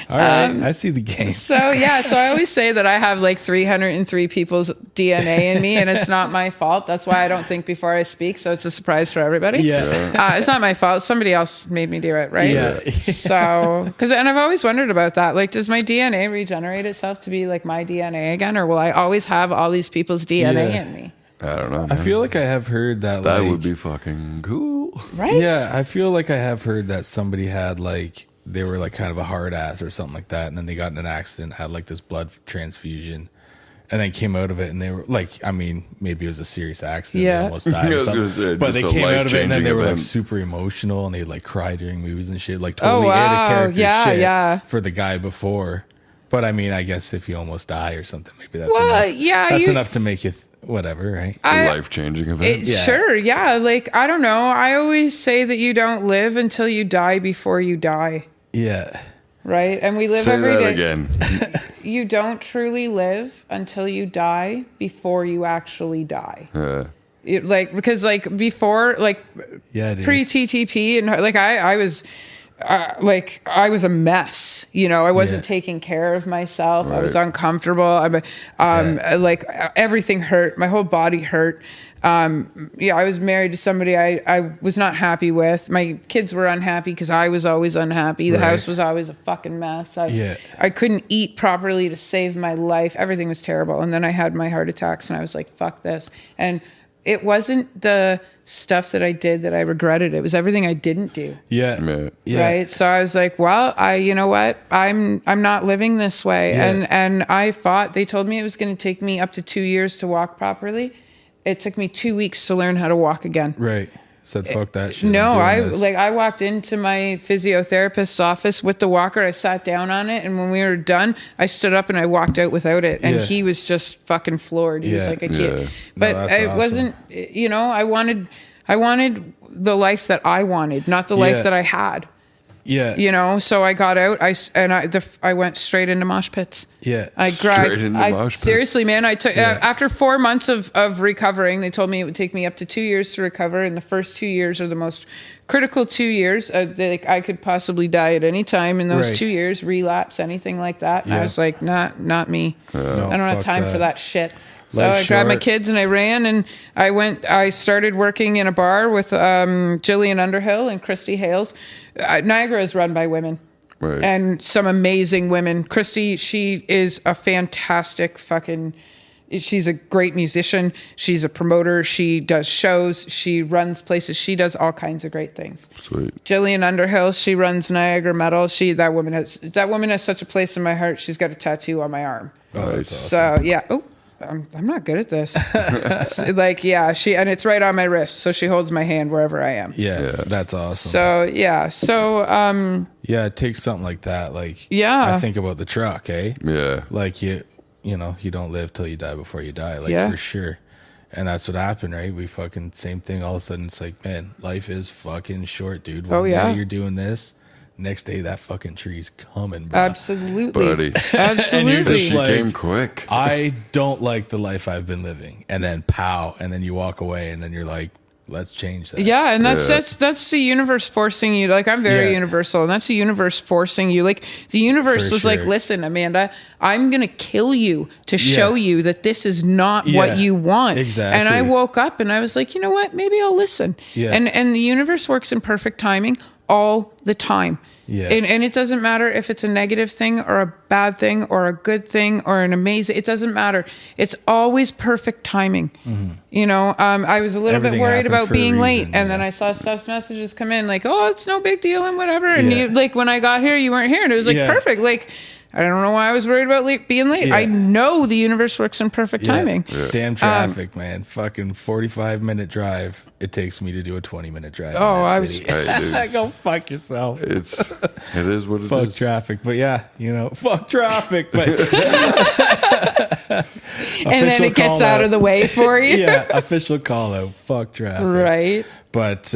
All right. I see the game. So I always say that I have like 303 people's DNA in me, and it's not my fault. That's why I don't think before I speak, so it's a surprise for everybody. Yeah. It's not my fault. Somebody else made me do it, right? Yeah. So, and I've always wondered about that. Like, does my DNA regenerate itself to be like my DNA again, or will I always have all these people's DNA Yeah. in me? I don't know. I feel like I have heard that. that like, would be fucking cool. Right? Yeah, I feel like I have heard that somebody had like they were like kind of a hard ass or something like that, and then they got in an accident, had like this blood transfusion, and then came out of it, and they were like, I mean, maybe it was a serious accident, Yeah. they almost died I or was something, gonna say, but just they a came out of it, and then they were like life-changing super emotional, and they like cry during movies and shit, like Oh, totally wow. out of character Yeah, shit yeah. for the guy before. But I mean, I guess if you almost die or something, maybe that's Well, enough. yeah, That's you- enough to make you whatever, right? It's a life-changing event. Yeah. Sure, yeah. Like, I don't know. I always say that you don't live until you die before you die. Yeah. Right? And we live Say every that day. again. You don't truly live until you die before you actually die. Because before, Yeah, dude. pre-TTP, and like I was like I was a mess, you know, I wasn't taking care of myself. Right. I was uncomfortable. Like everything hurt. My whole body hurt. I was married to somebody I was not happy with. My kids were unhappy because I was always unhappy. The house was always a fucking mess. I couldn't eat properly to save my life. Everything was terrible. And then I had my heart attacks and I was like, fuck this. And it wasn't the stuff that I did that I regretted. It was everything I didn't do. Yeah. Right. So I was like, well, you know what? I'm not living this way. Yeah. And I fought. They told me it was going to take me up to 2 years to walk properly. It took me 2 weeks to learn how to walk again. Right. Said fuck that shit. No, I'm doing this. I walked into my physiotherapist's office with the walker. I sat down on it, and when we were done, I stood up and I walked out without it. And he was just fucking floored. He was like, I can't. Yeah. But No, that's it awesome. wasn't. You know, I wanted the life that I wanted, not the life that I had. Yeah. You know, so I got out. I went straight into mosh pits. Yeah. Straight into mosh pits. Seriously, man. I took after 4 months of recovering. They told me it would take me up to 2 years to recover, and the first 2 years are the most critical 2 years. I could possibly die at any time in those Right. 2 years, relapse, anything like that. And I was like, not me. No, I don't have fuck time for that shit. So Life's I grabbed my short. kids and I ran and I started working in a bar with Jillian Underhill and Christy Hales. Niagara is run by women. Right. And some amazing women. Christy, she is a fantastic she's a great musician. She's a promoter. She does shows. She runs places. She does all kinds of great things. Sweet. Jillian Underhill, she runs Niagara Metal. That woman has such a place in my heart. She's got a tattoo on my arm. Nice. So yeah. Oh, I'm not good at this. And it's right on my wrist, so she holds my hand wherever I am. Yeah. That's awesome. So it takes something like that. Like, Yeah. I think about the truck, eh? Yeah. Like you know, you don't live till you die before you die, like for sure. And that's what happened, right? We fucking same thing. All of a sudden, it's like, man, life is fucking short, dude. One day you're doing this, next day that fucking tree's coming, bro. absolutely, Buddy. absolutely. She like- came quick. I don't like the life I've been living, and then pow, and then you walk away, and then you're like, let's change that. Yeah, and that's the universe forcing you. Like, I'm very universal, and that's the universe forcing you. Like, the universe For was like, sure. listen, Amanda, I'm going to kill you to show you that this is not what you want. Exactly. And I woke up and I was like, you know what? Maybe I'll listen. Yeah. And the universe works in perfect timing all the time. Yeah. And it doesn't matter if it's a negative thing or a bad thing or a good thing or an amazing, it doesn't matter. It's always perfect timing. You know, I was a little Everything bit worried happens about for a being late. reason, And then yeah. I saw Steph's messages come in like, oh, it's no big deal and whatever. And Yeah. you, like, when I got here, you weren't here. And it was like, Yeah. perfect. Like, I don't know why I was worried about being late. Yeah. I know the universe works in perfect timing. Damn traffic, man. Fucking 45-minute drive. It takes me to do a 20-minute drive. Oh, in that I was- city. Hey, dude. Go fuck yourself. It is what it is. Fuck traffic. But yeah, you know, fuck traffic. But And then it gets out of the way for you. Yeah, official call out. Fuck traffic. Right. But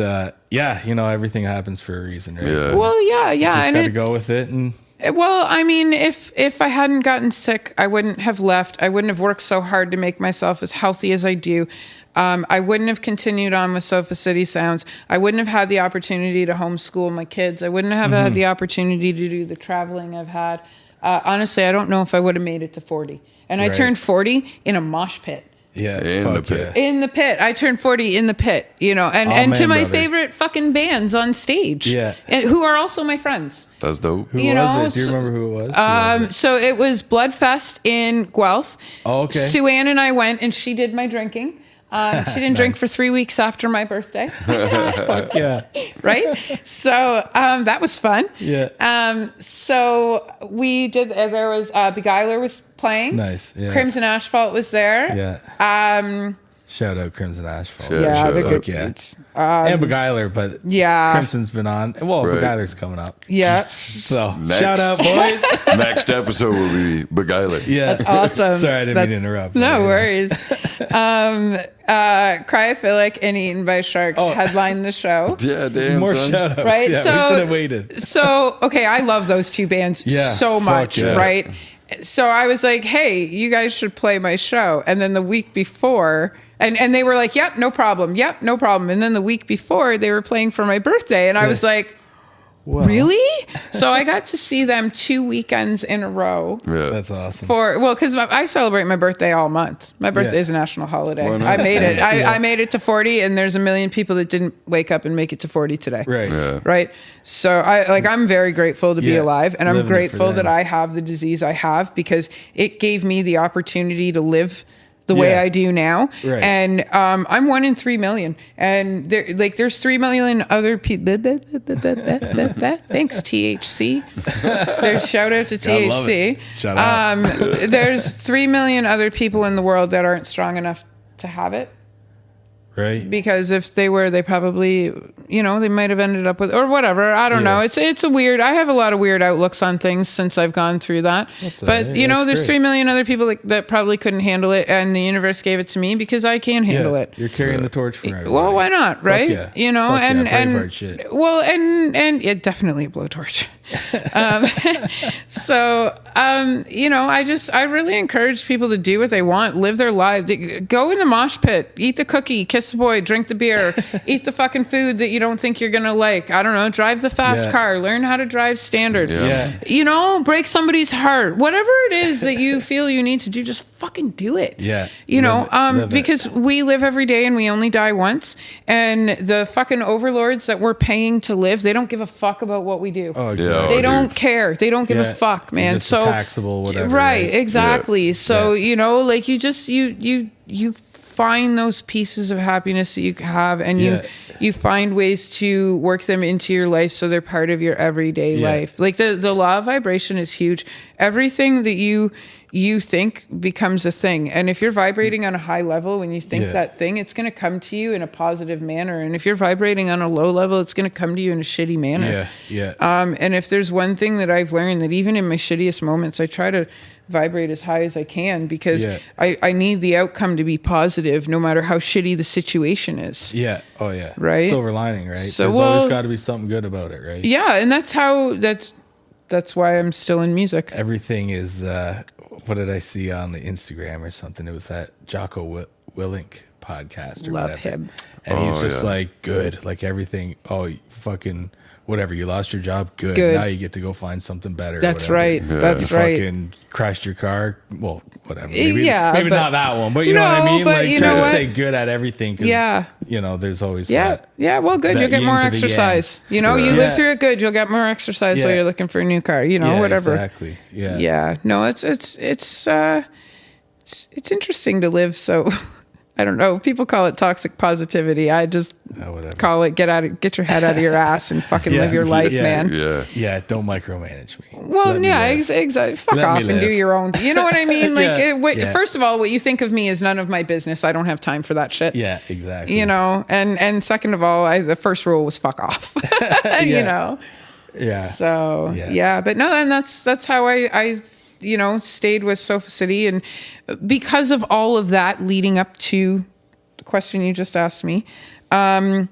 yeah, you know, everything happens for a reason, right? Yeah. Well, yeah. Just And got to go with it. And well, I mean, if I hadn't gotten sick, I wouldn't have left. I wouldn't have worked so hard to make myself as healthy as I do. I wouldn't have continued on with Sofa City Sounds. I wouldn't have had the opportunity to homeschool my kids. I wouldn't have had the opportunity to do the traveling I've had. Honestly, I don't know if I would have made it to 40. And I Right. turned 40 in a mosh pit. yeah, In fuck the pit. yeah. In the pit. I turned 40 in the pit, you know, and Oh, to man, my brother. favorite fucking bands on stage. Yeah. And who are also my friends. That's dope. Who you was know, it? Do you so- remember who it was? Who was it? So it was Bloodfest in Guelph. Oh, okay. Sue Ann and I went, and she did my drinking. She didn't drink for 3 weeks after my birthday, Fuck yeah. right? So that was fun. Yeah. So we did. There was Beguiler was playing. Nice, yeah. Crimson Asphalt was there. Yeah. Shout out Crimson Asphalt. Yeah, Yeah, shout the out. good Yeah. beats. And Beguiler, but Yeah. Crimson's been on. Well, Right. Beguiler's coming up. Yeah. So Next. shout out, boys. Next episode will be Beguiler. Yeah. That's awesome. Sorry, I didn't That- mean to interrupt. No But, worries. Cryophilic and Eaten by Sharks headlined the show. Yeah, damn, More son. shout outs. Right, Yeah, so- we should have waited. So, okay, I love those two bands Yeah, so fuck much, yeah. right? So I was like, hey, you guys should play my show. And then the week before, and they were like, yep, no problem. Yep, no problem. And then the week before, they were playing for my birthday. And I was like, Well, Really? So I got to see them 2 weekends in a row. Yeah. That's awesome. Because I celebrate my birthday all month. My birthday Yeah. is a national holiday. Why not? I made it. Yeah. I made it to 40, and there's a million people that didn't wake up and make it to 40 today. Right. Yeah. Right. So I'm very grateful to be Yeah. alive, and I'm Living it for grateful that them. I have the disease I have because it gave me the opportunity to live the way Yeah. I do now. Right. And I'm 1 in 3 million. And there's 3 million other people. Thanks, THC. There's shout out to Gotta love THC. it. Shout out. There's 3 million other people in the world that aren't strong enough to have it. Right. Because if they were, they probably, they might have ended up with, or whatever. I don't know. It's a weird, I have a lot of weird outlooks on things since I've gone through that. That's but, all right. there's That's 3 great. million other people that probably couldn't handle it. And the universe gave it to me because I can handle it. You're carrying the torch for everybody. Well, why not, right? yeah. You know, Fuck and yeah, and Braveheart shit. well, and it definitely a blowtorch. I really encourage people to do what they want, live their lives, go in the mosh pit, eat the cookie, kiss the boy, drink the beer, eat the fucking food that you don't think you're gonna like. I don't know, drive the fast Yeah. car, learn how to drive standard. Yeah. Break somebody's heart. Whatever it is that you feel you need to do, just fucking do it. Yeah. Live it. because we live every day and we only die once. And the fucking overlords that we're paying to live, they don't give a fuck about what we do. Oh, Yeah. exactly. They dude. don't care. They don't give Yeah. a fuck, man. Just So taxable, whatever. right, exactly. So Yeah. you find those pieces of happiness that you have, and Yeah. you find ways to work them into your life so they're part of your everyday Yeah. life. Like the law of vibration is huge. Everything that you think becomes a thing, and if you're vibrating on a high level when you think Yeah. that thing, it's going to come to you in a positive manner. And if you're vibrating on a low level, it's going to come to you in a shitty manner. Yeah. Yeah. And if there's one thing that I've learned, that even in my shittiest moments, I try to vibrate as high as I can because Yeah. I need the outcome to be positive no matter how shitty the situation is. Yeah. Oh, yeah. Right? Silver lining, right? So, There's well- always got to be something good about it, right? Yeah, and that's why I'm still in music. Everything is, what did I see on the Instagram or something? It was that Jocko Willink podcast or Love whatever. him. And he's Oh, just yeah. like, good. Like everything. Oh, fucking whatever. You lost your job. Good. Good. Now you get to go find something better. or That's whatever. right. Yeah. That's You right. fucking crashed your car. Well, whatever. Maybe, Yeah, maybe but- not that one, but you know what I No, mean? but Like, you try know to what? say good at everything. 'Cause, Yeah. there's always Yeah. that. Yeah. Well, good. that You'll get yin more to the exercise. You know, Yeah. you Yeah. live through it good. You'll get more exercise while Yeah. you're looking for a new car. You know, Yeah, whatever. Exactly. Yeah. Yeah. No, it's interesting to live. So I don't know. People call it toxic positivity. I just Whatever. call it get your head out of your ass and fucking Yeah. live your life, Yeah. man. Yeah. Yeah. Don't micromanage me. Well, Let me yeah, live. exactly. Fuck Let off me and do live. your own. You know what I mean? Like, Yeah. Yeah. first of all, what you think of me is none of my business. I don't have time for that shit. Yeah. Exactly. You know, and second of all, the first rule was fuck off. You know. Yeah. So yeah, but no, and that's how I stayed with Sofa City, and because of all of that leading up to the question you just asked me, I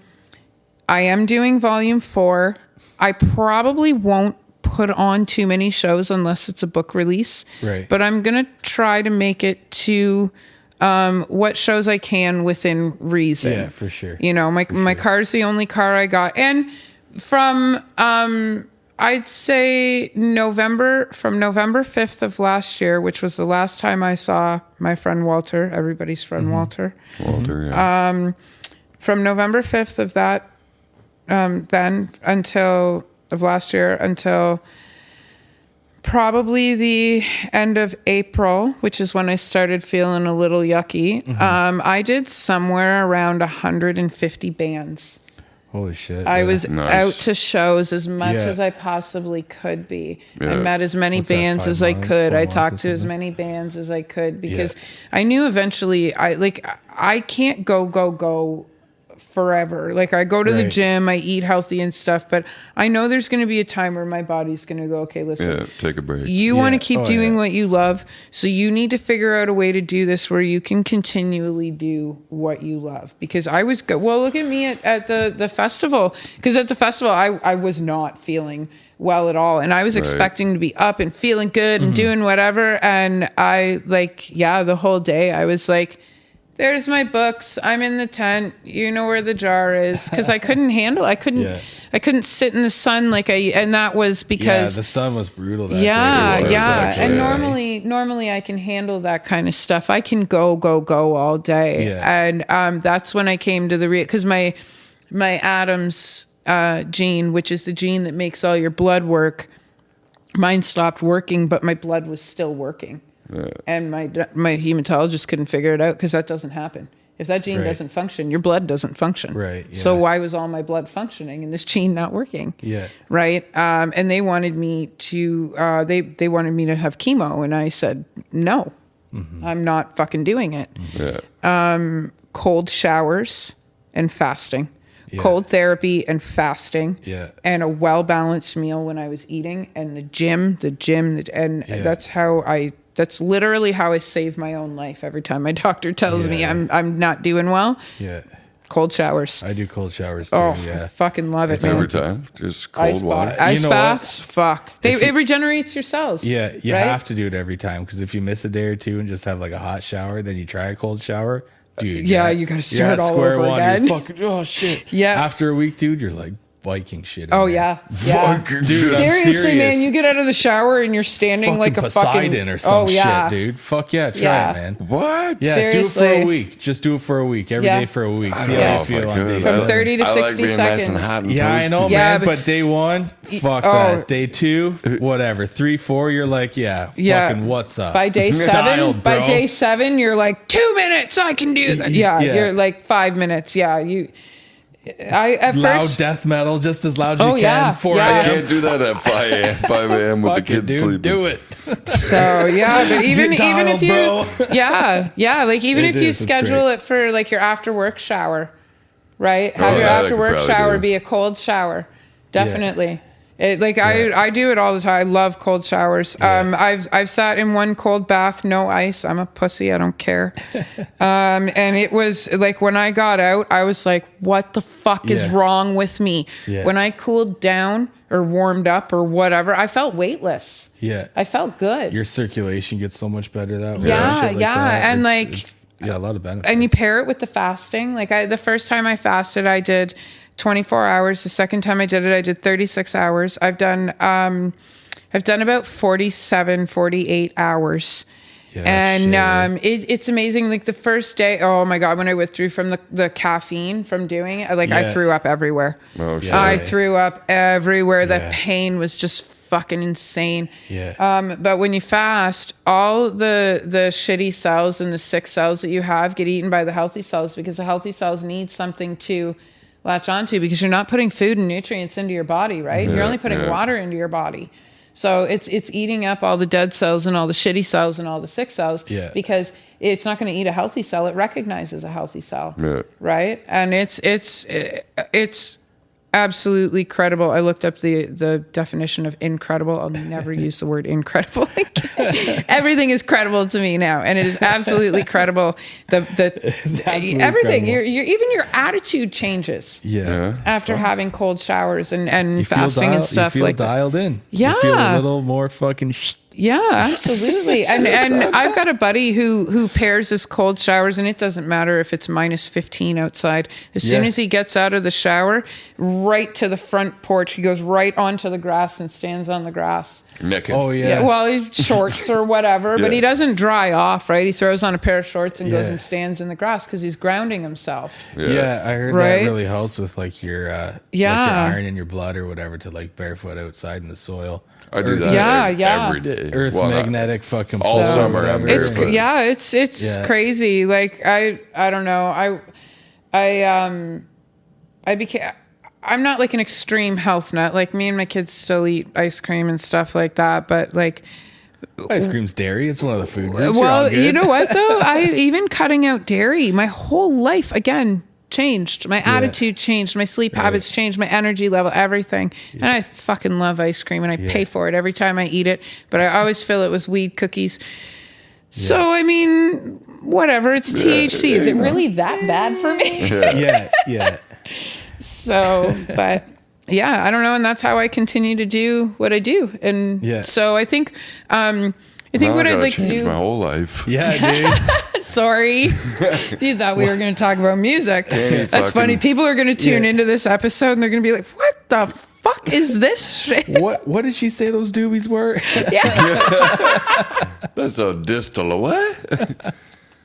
am doing volume 4. I probably won't put on too many shows unless it's a book release, Right. but I'm gonna try to make it to what shows I can within reason. Yeah, for sure. You know, my car's the only car I got, and from I'd say November 5th of last year, which was the last time I saw my friend Walter, everybody's friend Walter. Walter, yeah. From November 5th of that, then until last year, until probably the end of April, which is when I started feeling a little yucky. I did somewhere around 150 bands. Holy shit. I yeah. was Nice. out to shows as much Yeah. as I possibly could be. I Yeah. met as many What's that, bands 5 as I months, could. 4 I months talked or to as something? many bands as I could because Yeah. I knew eventually I can't go forever. Like I go to the Right. gym, I eat healthy and stuff, but I know there's going to be a time where my body's going to go, okay, listen, Yeah. Take a break. you want to Yeah. keep Oh, doing yeah. what you love, so you need to figure out a way to do this where you can continually do what you love. Because I was well, look at me at the festival. Because at the festival, I was not feeling well at all, and I was expecting to be up and feeling good and doing whatever. And I the whole day I was like, There's my books. I'm in the tent. You know where the jar is, because I couldn't handle. I couldn't sit in the sun and that was because the sun was brutal. That yeah, day. And normally I can handle that kind of stuff. I can go all day, and that's when I came to because my Adams gene, which is the gene that makes all your blood work, mine stopped working, but my blood was still working. And my hematologist couldn't figure it out because that doesn't happen. If that gene doesn't function, your blood doesn't function. Right. Yeah. So why was all my blood functioning and this gene not working? Yeah. Right. And they wanted me to they wanted me to have chemo, and I said no. Mm-hmm. I'm not fucking doing it. Yeah. Cold showers and fasting. Yeah. Cold therapy and fasting, and a well-balanced meal when I was eating, and the gym, and that's literally how I save my own life every time my doctor tells me I'm not doing well. Yeah. Cold showers. I do cold showers too. I fucking love it, man. Every time, just cold water. Ice baths, fuck. It regenerates your cells. Yeah, you have to do it every time, because if you miss a day or two and just have like a hot shower, then you try a cold shower. Dude, you got to start all over again. You're fucking, oh shit. Yeah. After a week, dude, you're like Viking shit. Yeah. Dude, seriously, man, you get out of the shower and you're standing like a Poseidon fucking or some shit, dude. Fuck yeah, try it, man. What? Yeah, seriously. do it for a week. Just do it for a week, every day for a week. See how you feel on day from 30 to 60 I like being seconds. Nice and hot and I know, yeah, man. But day one, fuck that. Day two, whatever. 3, 4, you're like, fucking what's up? By day 7, you're like 2 minutes. I can do that. Yeah, you're like 5 minutes. Yeah, at loud first, death metal, just as loud as you can. 4 I a.m. can't do that at 5 a.m. with the kids sleeping. Do it. So but even if you if you schedule it for like your after work shower, right? Have your after work shower be a cold shower, definitely. I do it all the time. I love cold showers. I've sat in one cold bath, no ice. I'm a pussy. I don't care. And it was like when I got out, I was like, what the fuck is wrong with me? Yeah. When I cooled down or warmed up or whatever, I felt weightless. Yeah. I felt good. Your circulation gets so much better that way. And it's a lot of benefits. And you pair it with the fasting. Like the first time I fasted, I did 24 hours. The second time I did it, I did 36 hours. I've done about 47, 48 hours. Yeah, and it's amazing. Like the first day, oh my God, when I withdrew from the caffeine from doing it, I threw up everywhere. Oh, shit. I threw up everywhere. The pain was just fucking insane. Yeah. But when you fast, all the shitty cells and the sick cells that you have get eaten by the healthy cells, because the healthy cells need something to latch onto, because you're not putting food and nutrients into your body, right? You're only putting water into your body. So it's eating up all the dead cells and all the shitty cells and all the sick cells, because it's not going to eat a healthy cell. It recognizes a healthy cell, right? And it's absolutely credible. I looked up the definition of incredible. I'll never use the word incredible again. Everything is credible to me now, and it is absolutely credible. Absolutely everything. Your even your attitude changes. After having cold showers and fasting and stuff, you feel dialed in. Yeah, you feel a little more fucking. Yeah, absolutely. And I've got a buddy who pairs his cold showers, and it doesn't matter if it's minus 15 outside. As soon as he gets out of the shower, right to the front porch, he goes right onto the grass and stands on the grass. Naked. Oh, yeah. Well, he's shorts or whatever, but he doesn't dry off, right? He throws on a pair of shorts and goes and stands in the grass because he's grounding himself. Yeah, I heard that really helps with like your iron in your blood or whatever, to like barefoot outside in the soil. I do that every day. Earth's magnetic fucking all summer. It's crazy. Like I don't know. I'm not like an extreme health nut. Like me and my kids still eat ice cream and stuff like that. But like ice cream's dairy. It's one of the food groups. Well, you know what though? Even cutting out dairy, my whole life again changed. My attitude changed. My sleep habits changed. My energy level, everything. And I fucking love ice cream, and I pay for it every time I eat it. But I always fill it with weed cookies. So I mean, whatever. It's THC. Is it really that bad for me? Yeah. So, but yeah, I don't know. And that's how I continue to do what I do. And so I think what I'd like to do. My whole life. Yeah, dude. Sorry. You thought we were going to talk about music. Any That's fucking- funny. People are going to tune Yeah. into this episode and they're going to be like, what the fuck is this shit? What did she say those doobies were? Yeah. That's a distal. What?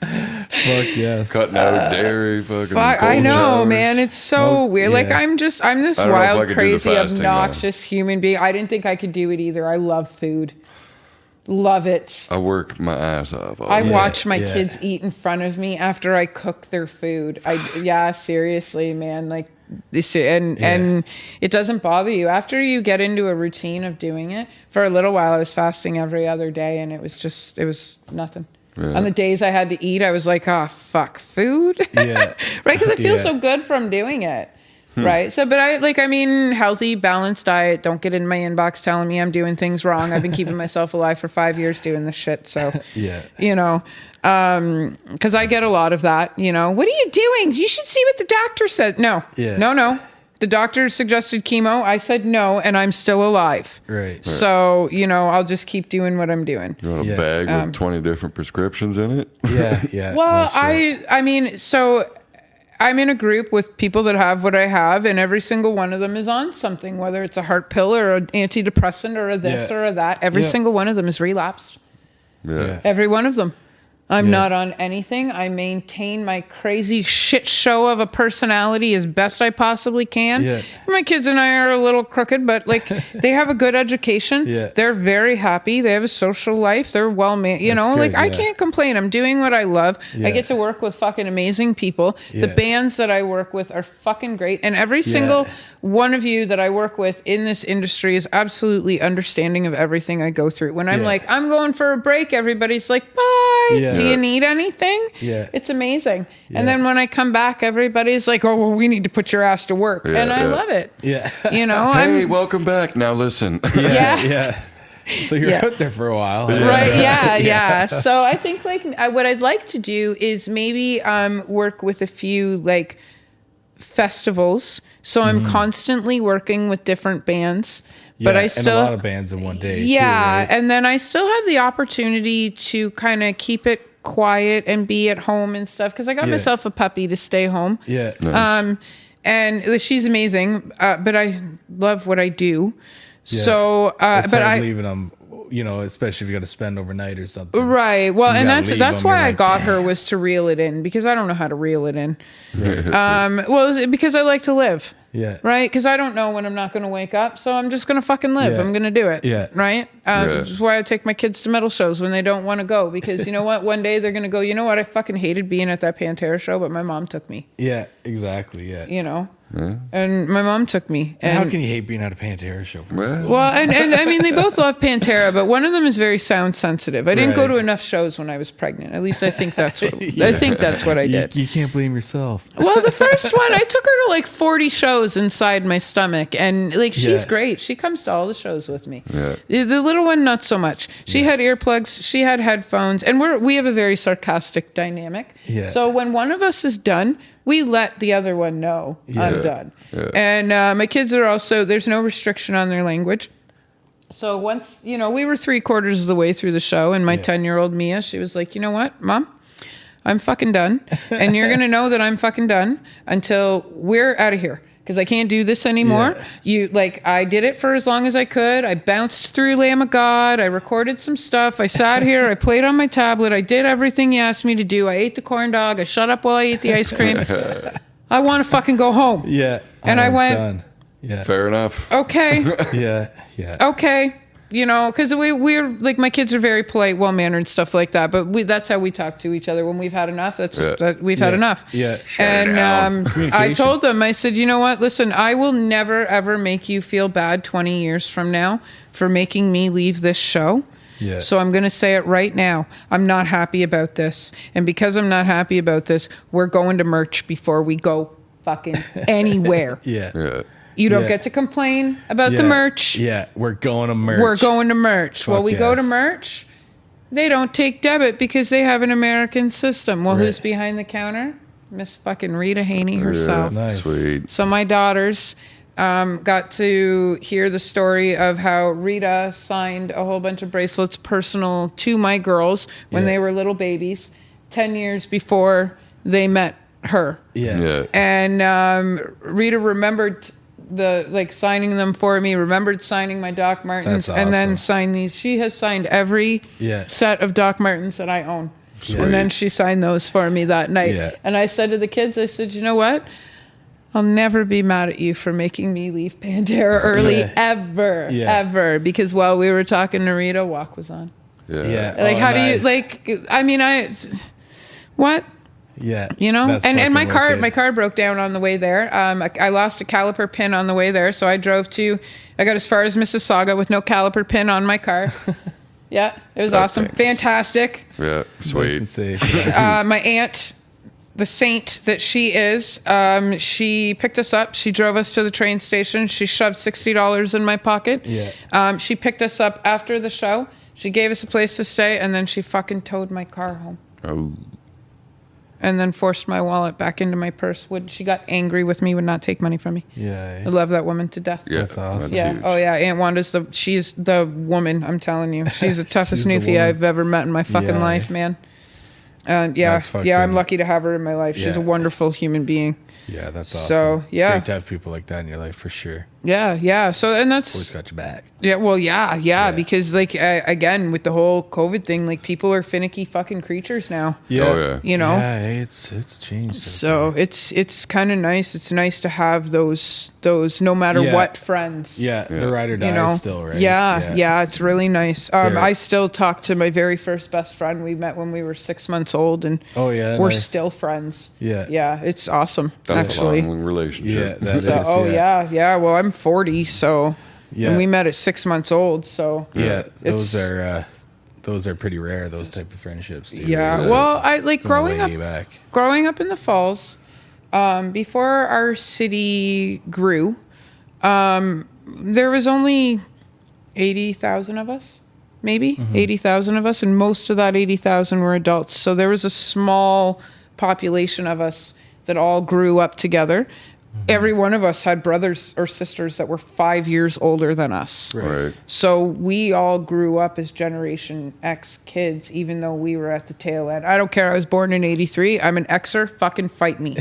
Fuck yes. Cutting out dairy. Fucking. Fuck, cold I know, showers. man. It's so weird. Like, yeah. I'm this I don't know if I wild, could do the crazy, fasting, though. obnoxious human being. I didn't think I could do it either. I love food. Love it. I work my ass off. I day. watch my yeah. kids eat in front of me after I cook their food. Seriously, man. Like this, and it doesn't bother you after you get into a routine of doing it. For a little while, I was fasting every other day, and it was nothing. Yeah. On the days I had to eat, I was like, oh fuck, food, Yeah. right? Because I feel Yeah. so good from doing it. Right. So, but healthy, balanced diet. Don't get in my inbox telling me I'm doing things wrong. I've been keeping myself alive for 5 years doing this shit. So, Yeah. Because I get a lot of that, what are you doing? You should see what the doctor said. No, Yeah. no. The doctor suggested chemo. I said no, and I'm still alive. Right. So, I'll just keep doing what I'm doing. You want a Yeah. bag with 20 different prescriptions in it? Yeah. Yeah. Well, no shit. so I'm in a group with people that have what I have, and every single one of them is on something, whether it's a heart pill or an antidepressant or a this Yeah. or a that. Every Yeah. single one of them is relapsed. Yeah. Every one of them. I'm Yeah. not on anything. I maintain my crazy shit show of a personality as best I possibly can. Yeah. My kids and I are a little crooked, but they have a good education. Yeah. They're very happy. They have a social life. They're well made. That's good, I yeah. can't complain. I'm doing what I love. Yeah. I get to work with fucking amazing people. The Yeah. bands that I work with are fucking great. And every single one of you that I work with in this industry is absolutely understanding of everything I go through. When I'm Yeah. like, I'm going for a break, everybody's like, bye. Yeah. Do you need anything? Yeah. It's amazing. Yeah. And then when I come back, everybody's like, oh, well, we need to put your ass to work. Yeah, And I yeah. love it. Yeah. Hey, welcome back. Now listen. Yeah. Yeah. So you're Yeah. out there for a while. Right. Yeah. So I think what I'd like to do is maybe work with a few festivals. So I'm constantly working with different bands, but I still and a lot of bands in one day. yeah, Too, right? and then I still have the opportunity to kind of keep it quiet and be at home and stuff because I got Yeah. myself a puppy to stay home. Yeah. Nice. And she's amazing, but I love what I do. Yeah. So, It's but hard I leaving them, especially if you got to spend overnight or something. right. Well, You and gotta leave that's them, why you're I like, got her was to reel it in because I don't know how to reel it in. Well, because I like to live. Yeah. Right? Because I don't know when I'm not going to wake up, so I'm just going to fucking live. Yeah. I'm going to do it. Yeah. Right? Yeah. That's why I take my kids to metal shows when they don't want to go. Because you know what? One day they're going to go, you know what? I fucking hated being at that Pantera show, but my mom took me. Yeah. Exactly. Yeah. And my mom took me. And How can you hate being at a Pantera show? well, and I mean, they both love Pantera, but one of them is very sound sensitive. I didn't go Right. to enough shows when I was pregnant. At least I think that's what I think that's what I did. You can't blame yourself. Well, the first one, I took her to 40 shows inside my stomach, and she's Yeah. great. She comes to all the shows with me. Yeah. The little one, not so much. She had earplugs, she had headphones, and we have a very sarcastic dynamic. Yeah. So when one of us is done, we let the other one know I'm done. Yeah. And my kids are also, there's no restriction on their language. So once, we were 3/4 of the way through the show, and my 10-year-old Mia, she was like, you know what, Mom? I'm fucking done. And you're going to know that I'm fucking done until we're out of here. Because I can't do this anymore. I did it for as long as I could. I bounced through Lamb of God. I recorded some stuff. I sat here. I played on my tablet. I did everything you asked me to do. I ate the corn dog. I shut up while I ate the ice cream. I want to fucking go home. Yeah. And I I'm went- done. Yeah. Fair enough. Okay. Yeah. Yeah. Okay. Because we're my kids are very polite, well mannered, stuff like that. But that's how we talk to each other when we've had enough. We've had Yeah. enough. Yeah. And I Communication. told them, I said, you know what? Listen, I will never ever make you feel bad 20 years from now for making me leave this show. Yeah. So I'm going to say it right now. I'm not happy about this. And because I'm not happy about this, we're going to merch before we go fucking anywhere. Yeah. Yeah. You don't Yeah. get to complain about the Yeah. merch. Yeah. We're going to merch. We're going to merch. Well, Fuck we go yes. to merch. They don't take debit because they have an American system. Well, who's Right. behind the counter? Miss fucking Rita Haney herself. Yeah, Nice. sweet. So my daughters got to hear the story of how Rita signed a whole bunch of bracelets personal to my girls when Yeah. they were little babies. 10 years before they met her. Yeah. And Rita remembered signing them for me, remembered signing my Doc Martens, That's and then awesome. signed these. She has signed every set of Doc Martens that I own. Sweet. And then she signed those for me that night. Yeah. And I said to the kids, I said, you know what? I'll never be mad at you for making me leave Pantera early, ever. Because while we were talking to Rita, Walk was on. Yeah. Like, how do you, what? Yeah. You know, That's and my fucking wicked. car broke down on the way there. I lost a caliper pin on the way there, so I got as far as Mississauga with no caliper pin on my car. Yeah, it was awesome, fantastic. Yeah. Sweet. Nice and safe. My aunt, the saint that she is, she picked us up. She drove us to the train station. She shoved $60 in my pocket. Yeah. She picked us up after the show. She gave us a place to stay, and then she fucking towed my car home. Oh. And then forced my wallet back into my purse. She got angry with me, would not take money from me. Yeah. I love that woman to death. Yeah. That's awesome. Yeah. Huge. Oh yeah. Aunt Wanda's she's the woman. I'm telling you, she's the toughest She's the newfie woman. I've ever met in my fucking Yeah. life, man. And That's fucking- I'm lucky to have her in my life. She's a Yeah. wonderful human being. Yeah, that's awesome. So, It's yeah. great to have people like that in your life for sure. Yeah. So, and Always that's got your back. yeah. Well, yeah. Because again, with the whole COVID thing, people are finicky fucking creatures now. Yeah. Oh, yeah. You know. Yeah, it's changed. So it's kind of nice. It's nice to have those no matter Yeah. what friends. Yeah, the ride or die You know, still, right? yeah, it's really nice. They're- I still talk to my very first best friend. We met when we were 6 months old, and Oh, yeah, we're nice. still friends. Yeah. It's awesome. That's actually, a long relationship. Yeah, that so, is, yeah. Well, I'm 40, so Yeah. and we met at 6 months old. So Yeah, It's- those are pretty rare. Those type of friendships. Too. yeah. Yeah. Well, I like Going growing way up. back. Growing up in the Falls, before our city grew, there was only 80,000 of us, maybe 80,000 of us, and most of that 80,000 were adults. So there was a small population of us that all grew up together. Every one of us had brothers or sisters that were 5 years older than us. Right. So we all grew up as Generation X kids, even though we were at the tail end. I don't care. I was born in 83. I'm an Xer. Fucking fight me.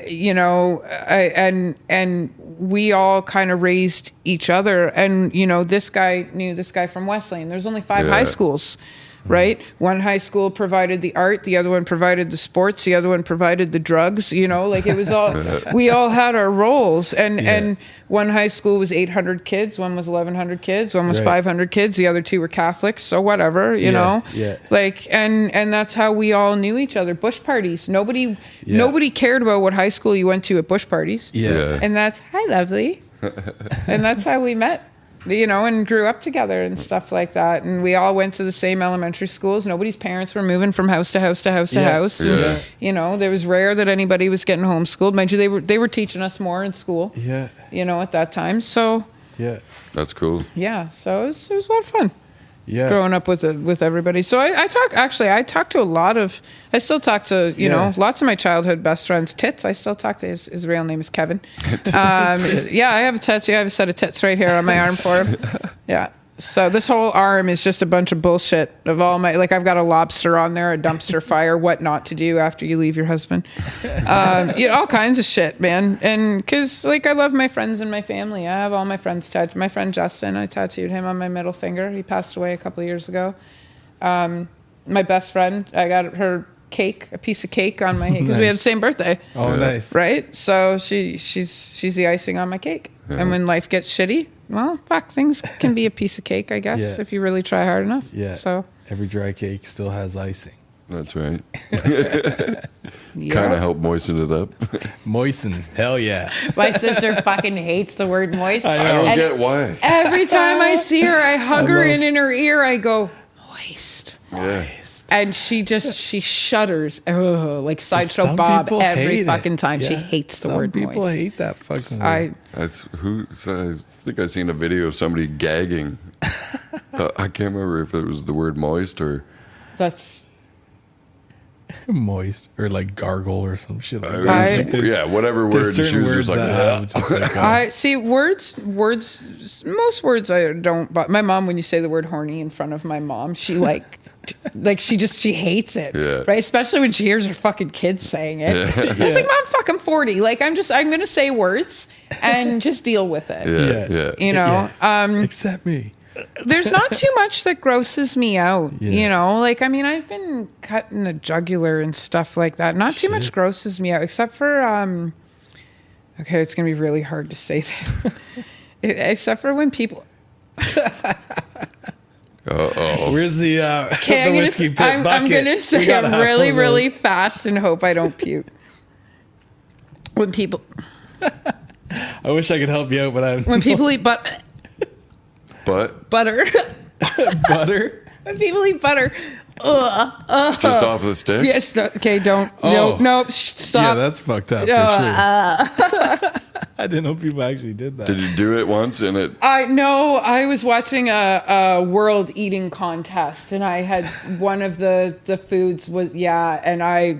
You know, and we all kind of raised each other. And, you know, this guy knew this guy from Wesleyan. There's only 5 high schools. Right? One high school provided the art, the other one provided the sports, the other one provided the drugs, you know, like it was all, we all had our roles. And one high school was 800 kids, one was 1,100 kids, one was Right. 500 kids, the other 2 were Catholics. So whatever, you know, yeah. like, and that's how we all knew each other. Bush parties. Nobody cared about what high school you went to at bush parties. Yeah. And that's, hi, lovely. And that's how we met. You know, and grew up together and stuff like that. And we all went to the same elementary schools. Nobody's parents were moving from house to house to house to Yeah. house. Yeah. And, you know, there was rare that anybody was getting homeschooled. Mind you, they were teaching us more in school. Yeah. You know, at that time. So Yeah. That's cool. yeah, so it was a lot of fun Yeah. growing up with everybody. So I talk to a lot of. I still talk to Yeah. lots of my childhood best friends. Tits. I still talk to his real name is Kevin. I have a tattoo. I have a set of tits right here on my arm for him. Yeah. So this whole arm is just a bunch of bullshit of all my, like, I've got a lobster on there, a dumpster fire, what not to do after you leave your husband. All kinds of shit, man. And cause like, I love my friends and my family. I have all my friends tattooed. My friend Justin, I tattooed him on my middle finger. He passed away a couple of years ago. My best friend, I got her cake, a piece of cake on my, cause we have the same birthday. Oh, Yeah. nice. Right? So she's the icing on my cake. And when life gets shitty, well, fuck, things can be a piece of cake, I guess, Yeah. if you really try hard enough. Yeah. So, Every dry cake still has icing. That's right. yeah. Kind of help moisten it up. Moisten. Hell yeah. My sister fucking hates the word moist. I don't And get why. every time I see her, I hug her and in her ear, I go, moist. Yeah. And she shudders. Ugh, like Sideshow Some Bob people every hate it. fucking time. She Yeah. hates the Some word people moist. hate that fucking word. I think I seen a video of somebody gagging. I can't remember if it was the word moist or. That's Moist or like gargle or some shit like I- that. I- yeah, whatever word. There's And she certain was words just like, that have just like I see words. Most words I don't. But my mom, when you say the word horny in front of my mom, she like Like she hates it, Yeah. right? Especially when she hears her fucking kids saying it. It's like, Mom, fuck, I'm 40. Like I'm gonna say words and just deal with it. Yeah. You know, Accept me. there's not too much that grosses me out. Yeah. You know, like I mean, I've been cut in the jugular and stuff like that. Not too much grosses me out, except for okay, it's gonna be really hard to say that. Except for when people. Where's the Okay, the whiskey pit I'm bucket? gonna We say gotta it have really, one of really those. fast and hope I don't puke. When people I wish I could help you out, but I'm when people eat But butter. butter. When people eat butter. just off the stick? Yes. Okay. Don't. Oh. No. Stop. Yeah, that's fucked up for sure. I didn't know people actually did that. Did you do it once and it... I was watching a world eating contest, and I had one of the foods was and I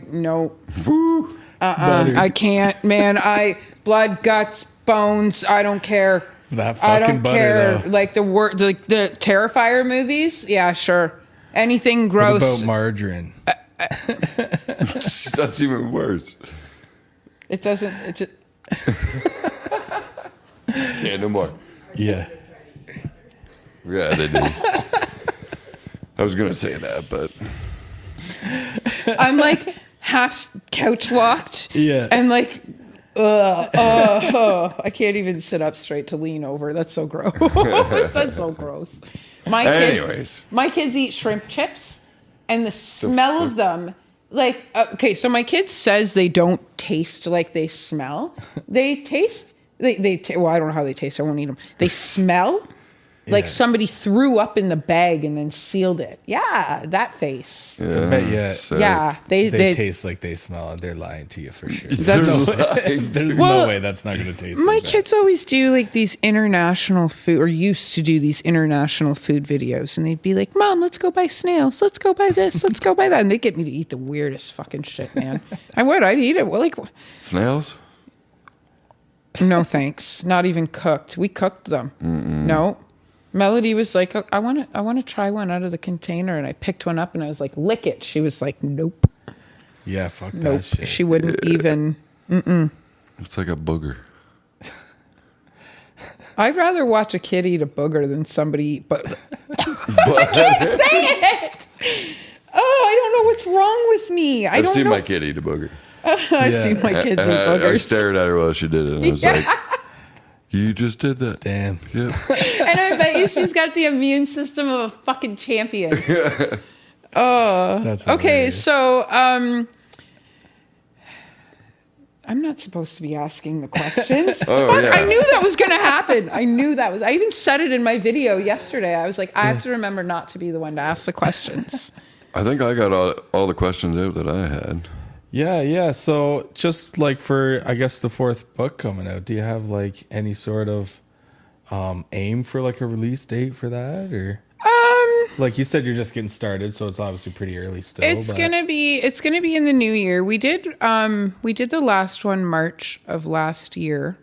Butter. I can't, man. Blood, guts, bones. I don't care. That I fucking don't butter, care. though. Like the Terrifier movies. Yeah, sure. Anything What gross. about margarine? That's even worse. It doesn't. It just, Yeah, no more. Yeah. Yeah, they do. I was going to say that, but... I'm like half couch locked. Yeah. And like, I can't even sit up straight to lean over. That's so gross. That's so gross. Anyways. My kids eat shrimp chips, and the smell of them, like, okay, so my kid says they don't taste like they smell. They taste. Well, I don't know how they taste. I won't eat them. They smell like Yeah. somebody threw up in the bag and then sealed it. Yeah, that face. Yeah, bet you- sick. Yeah, They they taste like they smell. They're lying to you for sure. That's- There's Well, no way that's not going to taste. My like that. kids always do like these international food, or used to do these international food videos, and they'd be like, "Mom, let's go buy snails. Let's go buy this. Let's go buy that." And they get me to eat the weirdest fucking shit, man. I would. I'd eat it. Well, like, Snails? no thanks. Not even cooked. We cooked them. No. Melody was like, I want to try one out of the container, and I picked one up, and I was like, lick it. She was like, nope, Yeah, fuck nope. that shit. She wouldn't even. It's like a booger. I'd rather watch a kid eat a booger than somebody eat. But But say it. Oh, I don't know what's wrong with me. I I've don't seen know. my kid eat a booger. I've Yeah. seen my kids eat And I boogers. stared at her while she did it, and I was like, you just did that. Damn. Yep. And I bet you she's got the immune system of a fucking champion. That's Okay, hilarious. so I'm not supposed to be asking the questions. Oh, Fuck, yeah. I knew that was going to happen. I even said it in my video yesterday. I was like, I have to remember not to be the one to ask the questions. I think I got all the questions out that I had. Yeah. So just like for, I guess, the fourth book coming out, do you have like any sort of aim for like a release date for that, or like you said, you're just getting started, so it's obviously pretty early still. It's gonna be in the new year. We did the last one March of last year.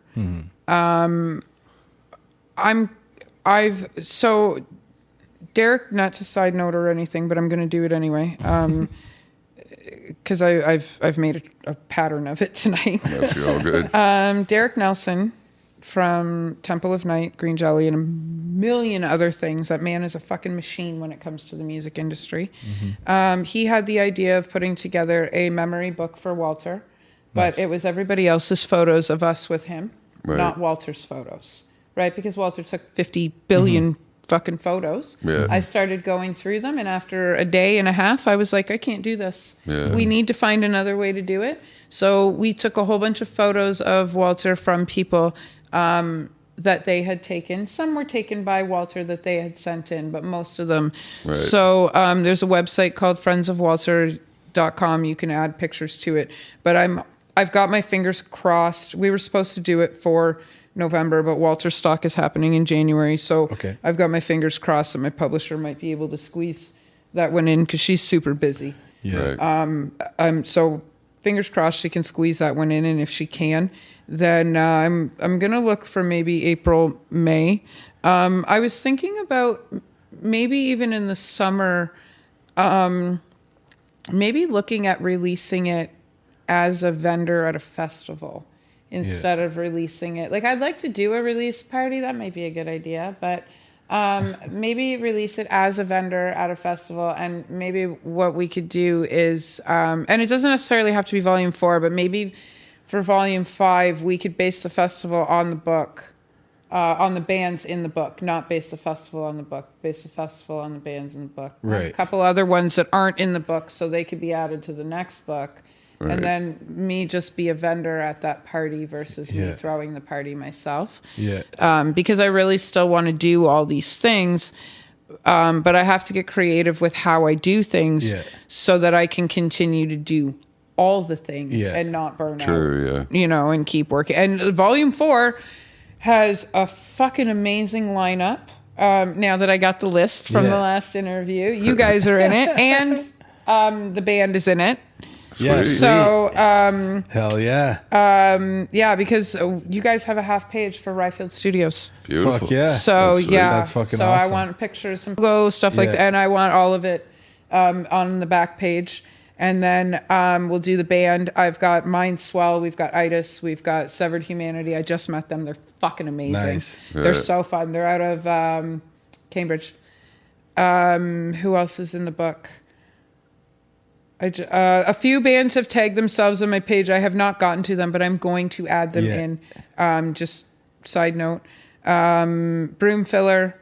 So Derek, not to side note or anything, but I'm gonna do it anyway. Because I've made a pattern of it tonight. That's all good. Derek Nelson from Temple of Night, Green Jelly, and a million other things. That man is a fucking machine when it comes to the music industry. He had the idea of putting together a memory book for Walter, but it was everybody else's photos of us with him, Right. not Walter's photos, right? Because Walter took 50 billion fucking photos. Yeah. I started going through them, and after a day and a half, I was like, I can't do this. Yeah. We need to find another way to do it. So we took a whole bunch of photos of Walter from people that they had taken. Some were taken by Walter that they had sent in, but most of them. Right. So there's a website called friendsofwalter.com. You can add pictures to it. But I've got my fingers crossed. We were supposed to do it for November, but Walter's stock is happening in January. So Okay. I've got my fingers crossed that my publisher might be able to squeeze that one in because she's super busy. Yeah. Right. So fingers crossed she can squeeze that one in, and if she can, then I'm gonna look for maybe April, May. I was thinking about maybe even in the summer maybe looking at releasing it as a vendor at a festival instead of releasing it. Like, I'd like to do a release party. That might be a good idea, but maybe release it as a vendor at a festival. And maybe what we could do is, and it doesn't necessarily have to be volume 4, but maybe for volume 5, we could base the festival on the book, on the bands in the book, not base the festival on the book, base the festival on the bands in the book. Right. A couple other ones that aren't in the book, so they could be added to the next book. Right. And then me just be a vendor at that party versus me throwing the party myself. Yeah. Because I really still want to do all these things, but I have to get creative with how I do things so that I can continue to do all the things and not burn out. Yeah. And keep working. And volume 4 has a fucking amazing lineup. Now that I got the list from the last interview, you guys are in it, and the band is in it. Yeah. So, hell yeah. because you guys have a half page for Ryfield Studios. Beautiful. Fuck yeah. So That's fucking so awesome. I want pictures, some logo stuff like that, and I want all of it on the back page. And then we'll do the band. I've got Mind Swell. We've got Itis. We've got Severed Humanity. I just met them. They're fucking amazing. Nice. They're so fun. They're out of Cambridge. Who else is in the book? A few bands have tagged themselves on my page. I have not gotten to them, but I'm going to add them in. Just side note. Broom Filler.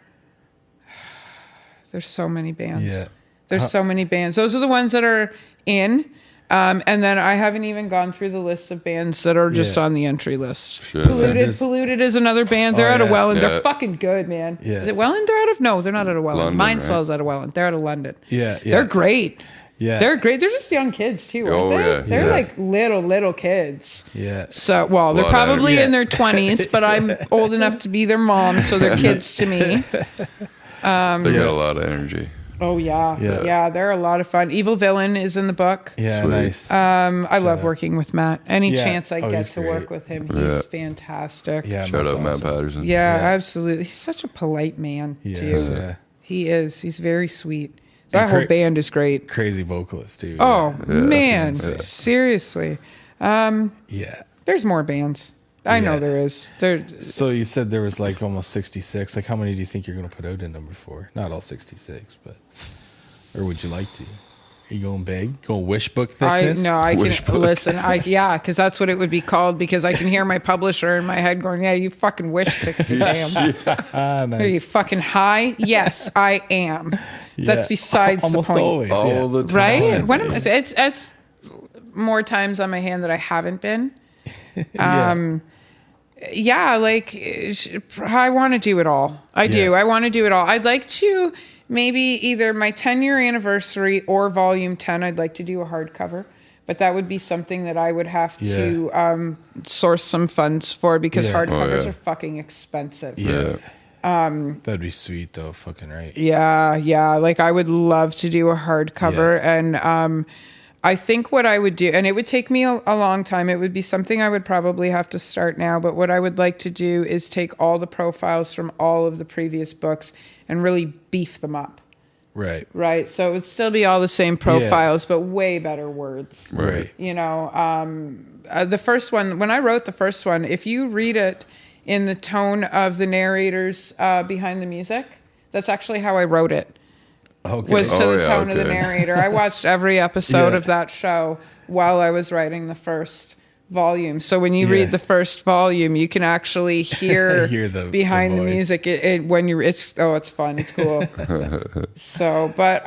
There's so many bands. Yeah. There's so many bands. Those are the ones that are in. And then I haven't even gone through the list of bands that are just on the entry list. Sure. Polluted is another band. They're out of Welland. Yeah. They're fucking good, man. Yeah. Is it Welland they're out of? No, they're not out of Welland. London, Mindswell's out of Welland. They're out of London. Yeah. They're great. Yeah. They're great. They're just young kids too, aren't they? Yeah. They're like little kids. Yeah. So, well, they're Lot of probably energy. in their 20s, but I'm old enough to be their mom, so they're kids to me. They got a lot of energy. Oh yeah. They're a lot of fun. Evil Villain is in the book. Yeah. Sweet. Nice. I love working with Matt. Any Yeah. chance I Oh, get he's to great. work with him, he's fantastic. Yeah. Shout that's out Matt awesome. Patterson. Yeah, Yeah. absolutely. He's such a polite man He too. is, yeah. He is. He's very sweet. That And whole band is great. Crazy vocalist too. Oh Yeah. man, Yeah. seriously. Yeah. There's more bands. I know Yeah. there is. There. So you said there was like almost 66. Like, how many do you think you're going to put out in number 4? Not all 66, but or would you like to? Are you going big? Going wish book thickness? I Wish can book. listen. Because that's what it would be called. Because I can hear my publisher in my head going, "Yeah, you fucking wish 60 damn. Nice. Are you fucking high? Yes, I am. That's Yeah. Besides Almost the point, always. All the time. right? When it's more times on my hand that I haven't been. I want to do it all. I do. I want to do it all. I'd like to maybe either my 10-year anniversary or volume 10. I'd like to do a hardcover, but that would be something that I would have to source some funds for because hardcovers are fucking expensive. Yeah. That'd be sweet though. Fucking right. Yeah. Like I would love to do a hardcover and I think what I would do, and it would take me a long time. It would be something I would probably have to start now. But what I would like to do is take all the profiles from all of the previous books and really beef them up. Right. Right. So it would still be all the same profiles, but way better words. Right. You know, the first one, when I wrote the first one, if you read it in the tone of the narrators behind the music, that's actually how I wrote it. Okay. Was to the tone of the okay. narrator. I watched every episode of that show while I was writing the first volume. So when you read the first volume, you can actually hear, Hear the behind the voice. music. It's fun. It's cool. So, but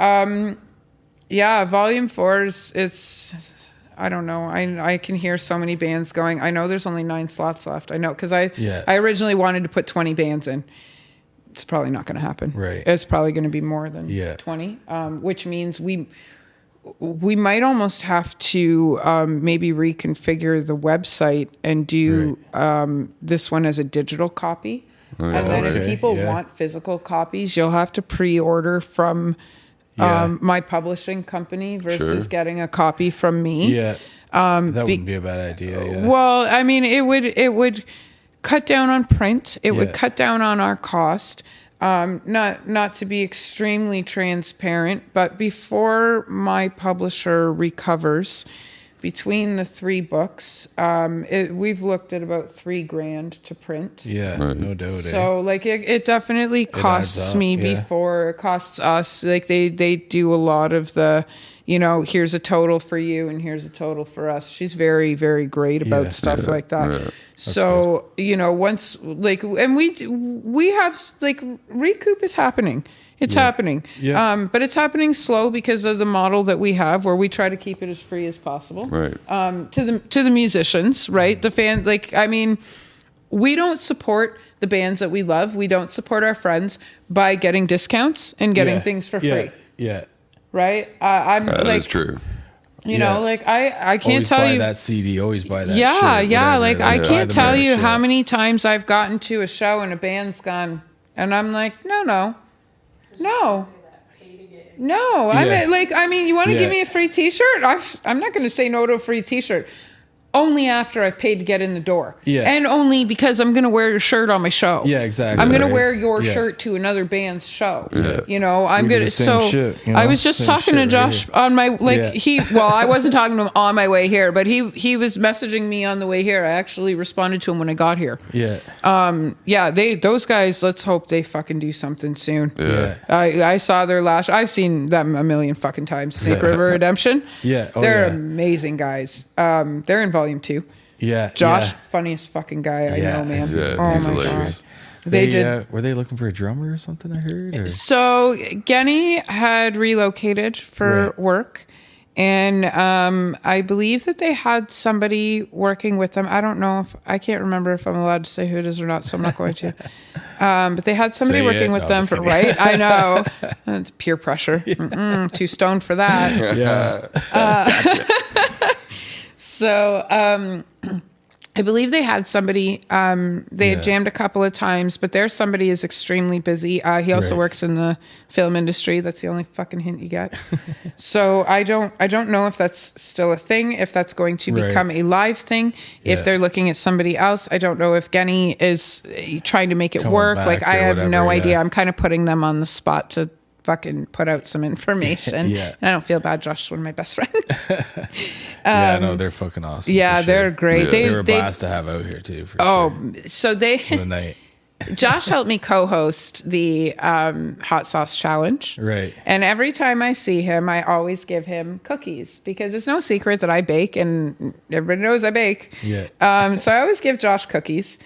volume 4 it's I don't know. I can hear so many bands going. I know there's only 9 slots left. I know because I originally wanted to put 20 bands in. It's probably not going to happen. Right. It's probably going to be more than 20, which means we might almost have to maybe reconfigure the website and do this one as a digital copy. And then if people want physical copies, you'll have to pre-order from my publishing company versus getting a copy from me. Yeah. That wouldn't be a bad idea. Yeah. Well, I mean, it would cut down on print. It would cut down on our cost. not to be extremely transparent, but before my publisher recovers, between the 3 books, we've looked at about $3,000 to print. Yeah, no doubt. So like it definitely costs me before it costs us. Like they do a lot of the, here's a total for you and here's a total for us. She's very, very great about stuff like that. Yeah. So, once and we have recoup is happening. It's happening. Yeah. But it's happening slow because of the model that we have where we try to keep it as free as possible. Right. To the musicians, right? The fan, we don't support the bands that we love. We don't support our friends by getting discounts and getting things for free. Yeah. Right? That is true. I can't always tell buy you that CD, always buy that Yeah, shirt, yeah. whatever, I can't tell you how many. many times I've gotten to a show and a band's gone and I'm like, no. I mean, you want to give me a free t-shirt? I'm not going to say no to a free t-shirt. Only after I've paid to get in the door. Yeah. And only because I'm going to wear your shirt on my show. Yeah, exactly. I'm going to wear your shirt to another band's show. Yeah. I'm going to. So shit, I was just talking to Josh on my, I wasn't talking to him on my way here, but he was messaging me on the way here. I actually responded to him when I got here. Yeah. Those guys, let's hope they fucking do something soon. Yeah. I saw their I've seen them a million fucking times. Snake River Redemption. Yeah. They're amazing guys. They're in volume 2. Yeah. Josh, funniest fucking guy I know, man. Yeah, oh he's my hilarious. God. They did. Were they looking for a drummer or something? I heard. Or? So Genny had relocated for work, and I believe that they had somebody working with them. I don't know I can't remember if I'm allowed to say who it is or not, so I'm not going to. But they had somebody working with them right. I know. It's peer pressure. Too stoned for that. Yeah. So I believe they had somebody, they had jammed a couple of times, but their somebody is extremely busy. He also works in the film industry. That's the only fucking hint you get. So I don't know if that's still a thing, if that's going to become a live thing, if they're looking at somebody else. I don't know if Genny is trying to make it work. I have no idea. I'm kind of putting them on the spot to fucking put out some information. And I don't feel bad. Josh is one of my best friends. No, they're fucking awesome. Yeah, they're great. Yeah. They were a blast to have out here too. For sure. So they the night. Josh helped me co-host the hot sauce challenge. Right. And every time I see him, I always give him cookies because it's no secret that I bake and everybody knows I bake. Yeah. So I always give Josh cookies.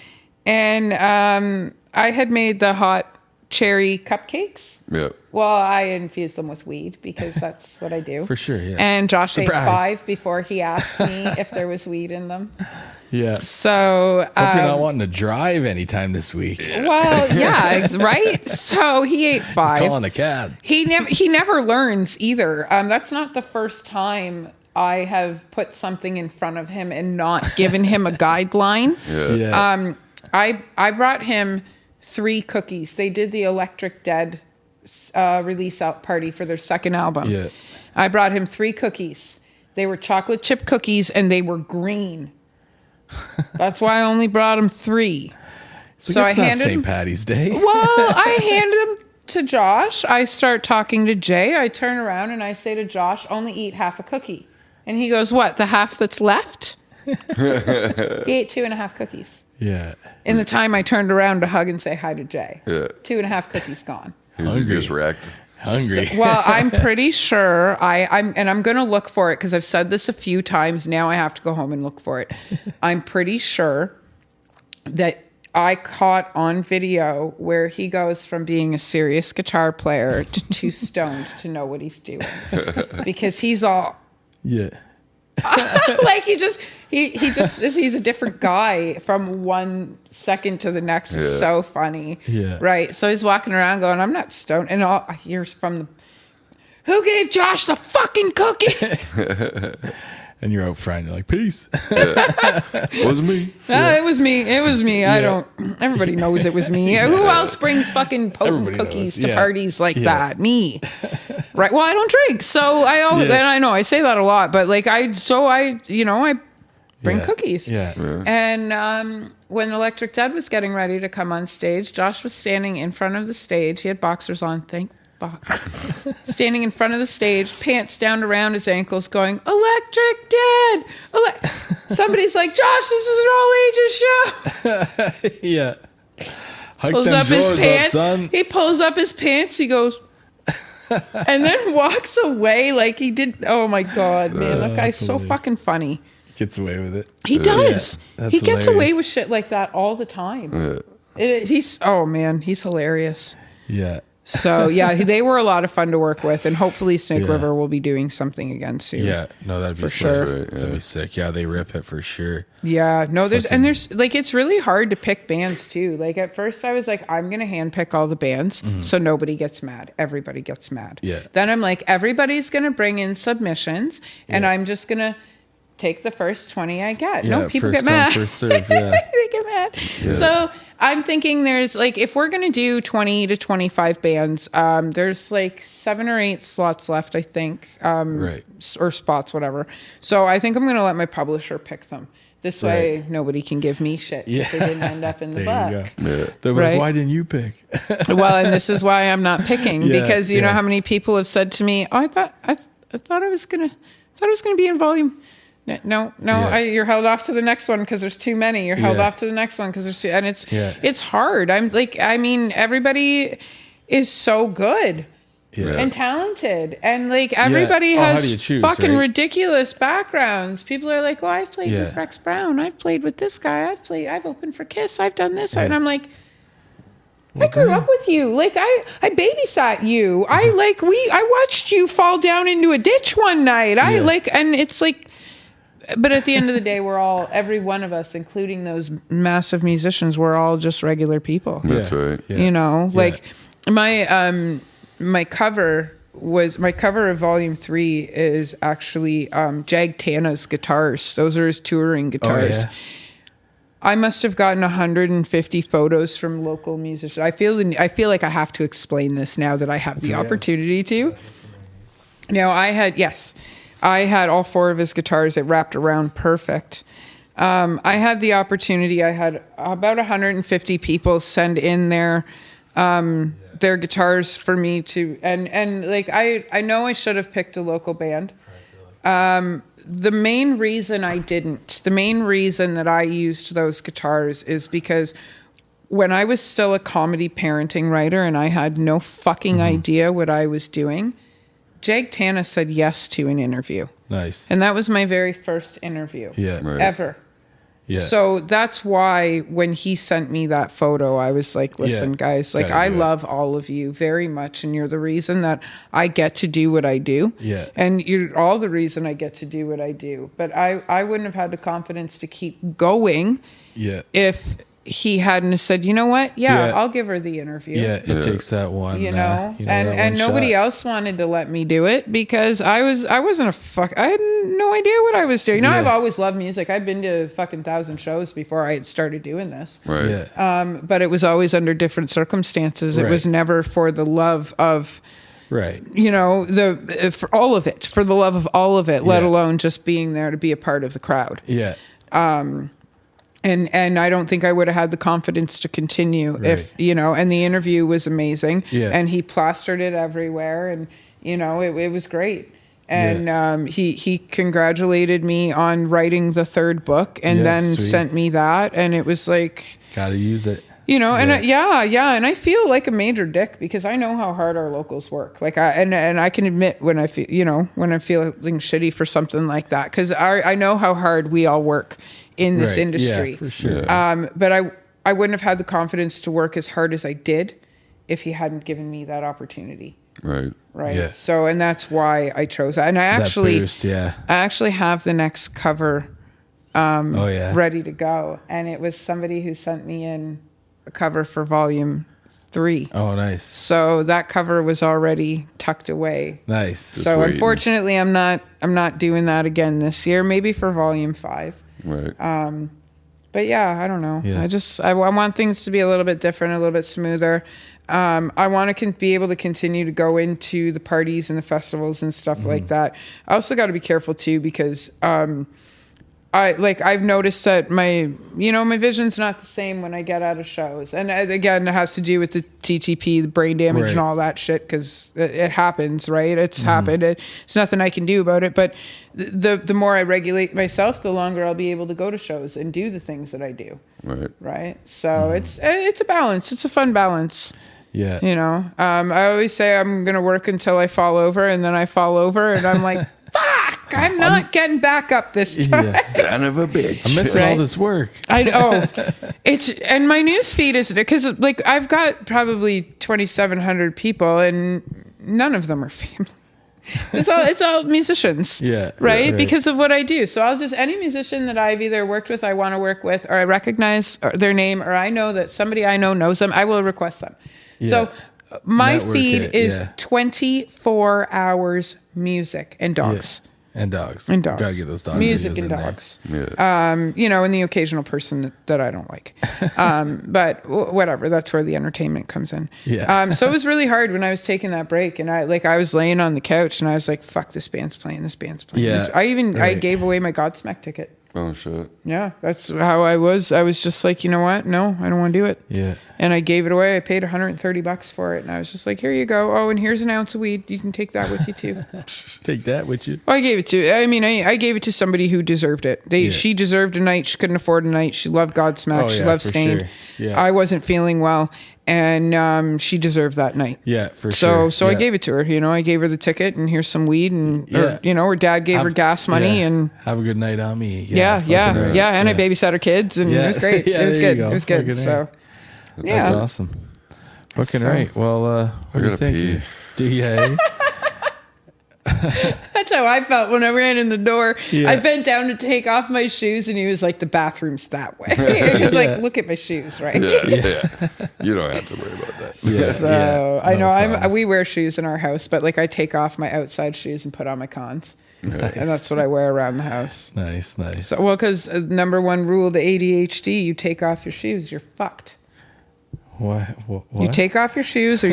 And I had made the hot cherry cupcakes. Yeah. Well, I infused them with weed because that's what I do. For sure, yeah. And Josh Surprise. ate 5 before he asked me if there was weed in them. Yeah. So hope you're not wanting to drive anytime this week. Well, yeah, right. So he ate 5. Calling a cab. He never learns either. That's not the first time I have put something in front of him and not given him a guideline. Yeah. I brought him 3 cookies. They did the Electric Dead release out party for their second album. Yeah. I brought him 3 cookies. They were chocolate chip cookies and they were green. That's why I only brought him 3. So I handed St. Patty's Day. Well, I handed them to Josh. I start talking to Jay. I turn around and I say to Josh, only eat half a cookie. And he goes, what, the half that's left? He ate 2.5 cookies. Yeah. In the time I turned around to hug and say hi to Jay. Yeah. 2.5 cookies gone. He's just wrecked. Hungry. Well, I'm pretty sure I'm going to look for it because I've said this a few times. Now I have to go home and look for it. I'm pretty sure that I caught on video where he goes from being a serious guitar player to too stoned to know what he's doing because he's all Yeah. he's a different guy from 1 second to the next. It's so funny. Yeah. Right. So he's walking around going, I'm not stoned. And all I hear from the, who gave Josh the fucking cookie? And you're out front. You're like, peace. Wasn't me. It was me. It was me. Everybody knows it was me. Who else brings fucking potent Everybody cookies knows. to parties like that? Me. Right. Well, I don't drink. So I always, and I know I say that a lot, but I bring cookies. Yeah. And when Electric Dad was getting ready to come on stage, Josh was standing in front of the stage. He had boxers on, thank fuck. Standing in front of the stage, pants down around his ankles, going, Electric Dad! Somebody's like, Josh, this is an all-ages show. Yeah. Hike Pulls them up his drawers pants. son. He pulls up his pants. He goes, and then walks away like he did. Oh my God, man. That guy's so hilarious. fucking funny. Gets away with it. He does. Yeah, He that's gets away hilarious. with shit like that all the time. Yeah. He's hilarious. Yeah. So yeah, they were a lot of fun to work with, and hopefully Snake Yeah. River will be doing something again soon. Yeah. No, that'd be For sick. sure. Right, yeah. That'd be sick. Yeah, they rip it for sure. Yeah, no, there's like, it's really hard to pick bands too. Like at first I was like, I'm going to handpick all the bands so nobody gets mad. Everybody gets mad. Yeah. Then I'm like, everybody's going to bring in submissions and I'm just going to take the first 20 I get. Yeah, No, people first get mad. come, first serve, yeah. They get mad. So I'm thinking there's like, if we're going to do 20 to 25 bands, there's like 7 or 8 slots left, I think. Right. Or spots, whatever. So I think I'm going to let my publisher pick them. This way, nobody can give me shit if they didn't end up in the There book. you go. Yeah. They're Right. like, why didn't you pick? Well, and this is why I'm not picking Yeah, because you know yeah. how many people have said to me, "Oh, I thought I was gonna be in volume." No, Yeah. you're held off to the next one because there's too many. You're held Yeah. off to the next one because there's too, and Yeah. it's hard. Everybody is so good. Yeah. And talented, and like everybody Oh, how has do you choose, fucking right? ridiculous backgrounds. People are like, "Well, I've played with Yeah. Rex Brown. I've played with this guy. I've opened for Kiss. I've done this." And I'm like, I grew up with you. Like I babysat you. I watched you fall down into a ditch one night. And it's like, but at the end of the day, every one of us, including those massive musicians, we're all just regular people. That's Yeah. right. Yeah. You know, Yeah. like my cover of volume 3 is actually Jag Tana's guitars. Those are his touring guitars. yeah. I must have gotten 150 photos from local musicians. I feel like I have to explain this now that I have the opportunity to. Now I had all 4 of his guitars. It wrapped around perfect. I had the opportunity. I had about 150 people send in their guitars for me to, and like I know I should have picked a local band. The main reason that I used those guitars is because when I was still a comedy parenting writer and I had no fucking idea what I was doing, Jag Tana said yes to an interview. Nice. And that was my very first interview Yeah. Right. ever. Yeah. So that's why when he sent me that photo, I was like, listen, Yeah. guys, like Gotta I do it. love all of you very much. And you're the reason that I get to do what I do. Yeah. And you're all the reason I get to do what I do. But I wouldn't have had the confidence to keep going Yeah. if he hadn't have said, you know what? Yeah, Yeah. I'll give her the interview. Yeah. It takes that one. You know, that and one nobody shot. else wanted to let me do it because I wasn't a fuck. I had no idea what I was doing. No, Yeah. I've always loved music. I've been to fucking 1,000 shows before I had started doing this. Right. Yeah. But it was always under different circumstances. It was Right. never for the love of, Right. you know, for all of it, for the love of all of it, let Yeah. alone just being there to be a part of the crowd. Yeah. And I don't think I would have had the confidence to continue if, you know, and the interview was amazing. Yeah. And he plastered it everywhere and, you know, it was great. And he congratulated me on writing the 3rd book and Yeah, then sweet. sent me that. And it was like, Gotta use it. you know, and Yeah. and I feel like a major dick because I know how hard our locals work. Like and I can admit when I feel, you know, when I'm feeling shitty for something like that because I know how hard we all work in this Right. industry. Yeah, for sure. Yeah. But I wouldn't have had the confidence to work as hard as I did if he hadn't given me that opportunity. Right. Right. Yeah. So, and that's why I chose that. And I That actually, boost, yeah. I actually have the next cover Oh yeah. ready to go. And it was somebody who sent me in a cover for volume 3. Oh nice. So that cover was already tucked away. Nice. So waiting. unfortunately, I'm not doing that again this year. Maybe for volume 5. Right. But yeah, I don't know. Yeah. I want things to be a little bit different, a little bit smoother. I want to be able to continue to go into the parties and the festivals and stuff like that. I also got to be careful too because I've noticed that my vision's not the same when I get out of shows. And again, it has to do with the TTP, the brain damage and all that shit, because it happens, right? It's happened. It's nothing I can do about it. But the more I regulate myself, the longer I'll be able to go to shows and do the things that I do. Right. So it's a balance. It's a fun balance. Yeah. I always say I'm going to work until I fall over, and then I fall over and I'm like, fuck, I'm not getting back up this time. Son of a bitch. I'm missing all this work. I know. And my news feed is, because I've got probably 2,700 people and none of them are family. It's all musicians. Yeah. Right? Because of what I do. So any musician that I've either worked with, I want to work with, or I recognize their name, or I know that somebody I know knows them, I will request them. Yeah. So my feed is 24 hours music and dogs. Yeah. And dogs. Gotta get those dogs. Music and dogs. Yeah. And the occasional person that I don't like. But whatever, that's where the entertainment comes in. Yeah. So it was really hard when I was taking that break, and I was laying on the couch and I was like, fuck, this band's playing. Yeah. I gave away my Godsmack ticket. Oh shit. Yeah, that's how I was. I was just like, you know what? No, I don't want to do it. Yeah. And I gave it away. I paid $130 for it, and I was just like, here you go. Oh, and here's an ounce of weed. You can take that with you too. Take that with you. Well, I gave it to. I gave it to somebody who deserved it. She deserved a night. She couldn't afford a night. She loved Godsmack. She loved Stained. Sure. Yeah. I wasn't feeling well, and she deserved that night. Yeah, for sure. So I gave it to her. I gave her the ticket, and here's some weed, and her dad gave her gas money, and have a good night on me. Yeah. And I babysat her kids, and it was great. It was good. It was good. So. That's awesome. Fucking right. Well, what do you think? Do you? That's how I felt when I ran in the door. Yeah. I bent down to take off my shoes, and he was like, the bathroom's that way. He was like, look at my shoes, right? Yeah. You don't have to worry about that. Yeah. So I know we wear shoes in our house, but I take off my outside shoes and put on my cons. Nice. And that's what I wear around the house. Nice. So, because number one rule to ADHD, you take off your shoes, you're fucked. What? You take off your shoes, or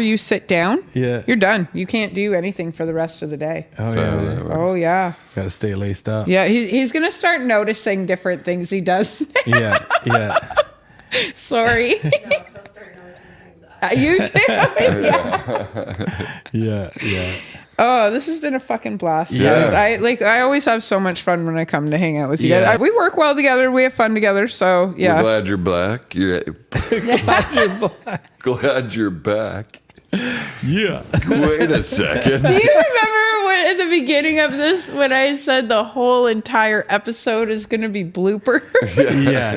you sit down. Yeah, you're done. You can't do anything for the rest of the day. Oh yeah. Got to stay laced up. Yeah, he's gonna start noticing different things he does. Yeah. Sorry. No, he'll start noticing things. You too. Yeah. Oh, this has been a fucking blast, guys. I always have so much fun when I come to hang out with you guys. We work well together. We have fun together. So yeah. We're glad you're back. Glad you're back. Glad you're back. Yeah. Wait a second. Do you remember at the beginning of this when I said the whole entire episode is going to be blooper?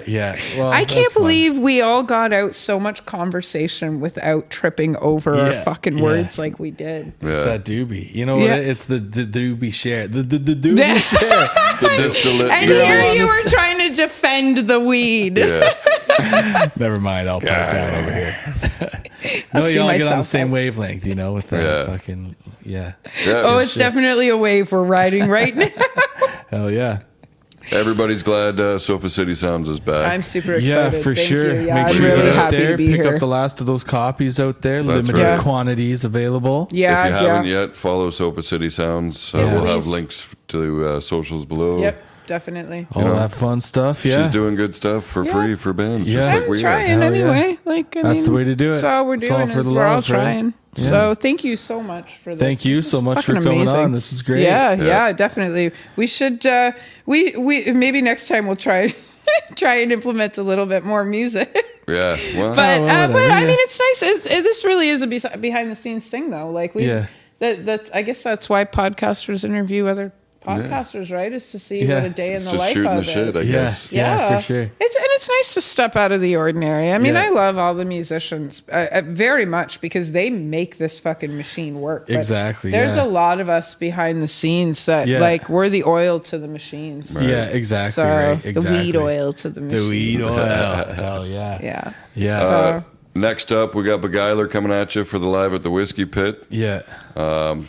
Yeah. Well, I can't believe we all got out so much conversation without tripping over our fucking words like we did. Yeah. It's that doobie. You know what? It's the doobie share. The doobie share. The distillate. And here you were trying to defend the weed. Yeah. Never mind. I'll put it down over here. No, you all get on the same wavelength, with that fucking Oh, it's definitely a wave we're riding right now. Hell yeah. Everybody's glad Sofa City Sounds is back. I'm super excited. Yeah, for Thank sure. you. Yeah, Make I'm sure really you get out happy there, to be pick here. up the last of those copies out there. That's Limited right. quantities available. Yeah, if you haven't yet, follow Sofa City Sounds. We'll have links to socials below. Yep, definitely. All that fun stuff. Yeah, she's doing good stuff for free for bands. Yeah. Just like I'm we trying are. anyway. That's the way to do it. That's all we're doing. We're all trying. Right? Yeah. So thank you so much for this. Thank you so much for coming on. This was great. Yeah, definitely. We should. We maybe next time we'll try and implement a little bit more music. Yeah, well, but I mean, it's nice. This really is a behind the scenes thing, though. I guess that's why podcasters interview other podcasters, right? Is to see what a day in the life shooting of the shit, is. I guess. Yeah, for sure. It's nice to step out of the ordinary. I mean, I love all the musicians very much because they make this fucking machine work. But exactly. There's a lot of us behind the scenes that we're the oil to the machines. Right. Yeah, exactly. So right. Exactly. the weed oil to the machine. The weed oil. Hell yeah. Yeah. So, next up, we got Beguiler coming at you for the Live at the Whiskey Pit. Yeah. I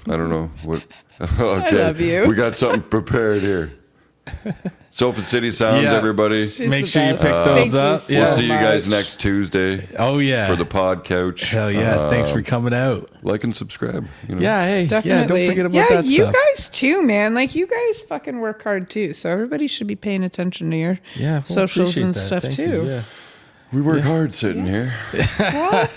don't know what. Okay. I love you. We got something prepared here. Sofa City Sounds, Yeah. everybody. She's Make the sure you best. pick those Thank you up. so Yeah. We'll see you guys much. next Tuesday Oh yeah. for the podcouch. Hell yeah. Thanks for coming out. Like and subscribe. You know? Yeah, hey. Definitely. Yeah, don't forget about that you stuff. guys too, man. Like you guys fucking work hard too. So everybody should be paying attention to your Yeah, well, socials appreciate and that. stuff Thank too. you. Yeah. We work hard sitting here. Well,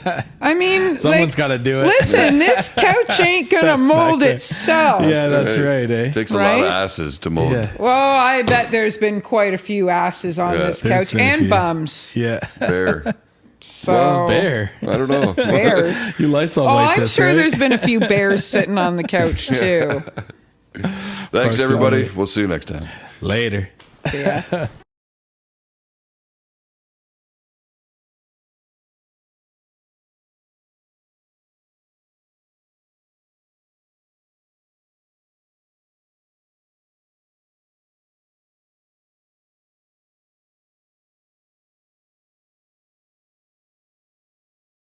I mean, Someone's like, gotta do it. Listen, this couch ain't gonna Steph's mold back there. itself. Yeah, that's Hey, right, eh? Takes a lot of Right? asses to mold. Yeah. Well, I bet there's been quite a few asses on Yeah. this There's couch been a and few. bums. Yeah. Bear. So Well, Bear. I don't know. bears. You Lysol Oh, wiped I'm this, sure right? there's been a few bears sitting on the couch too. Thanks, Fuck everybody. sorry. We'll see you next time. Later. So, yeah.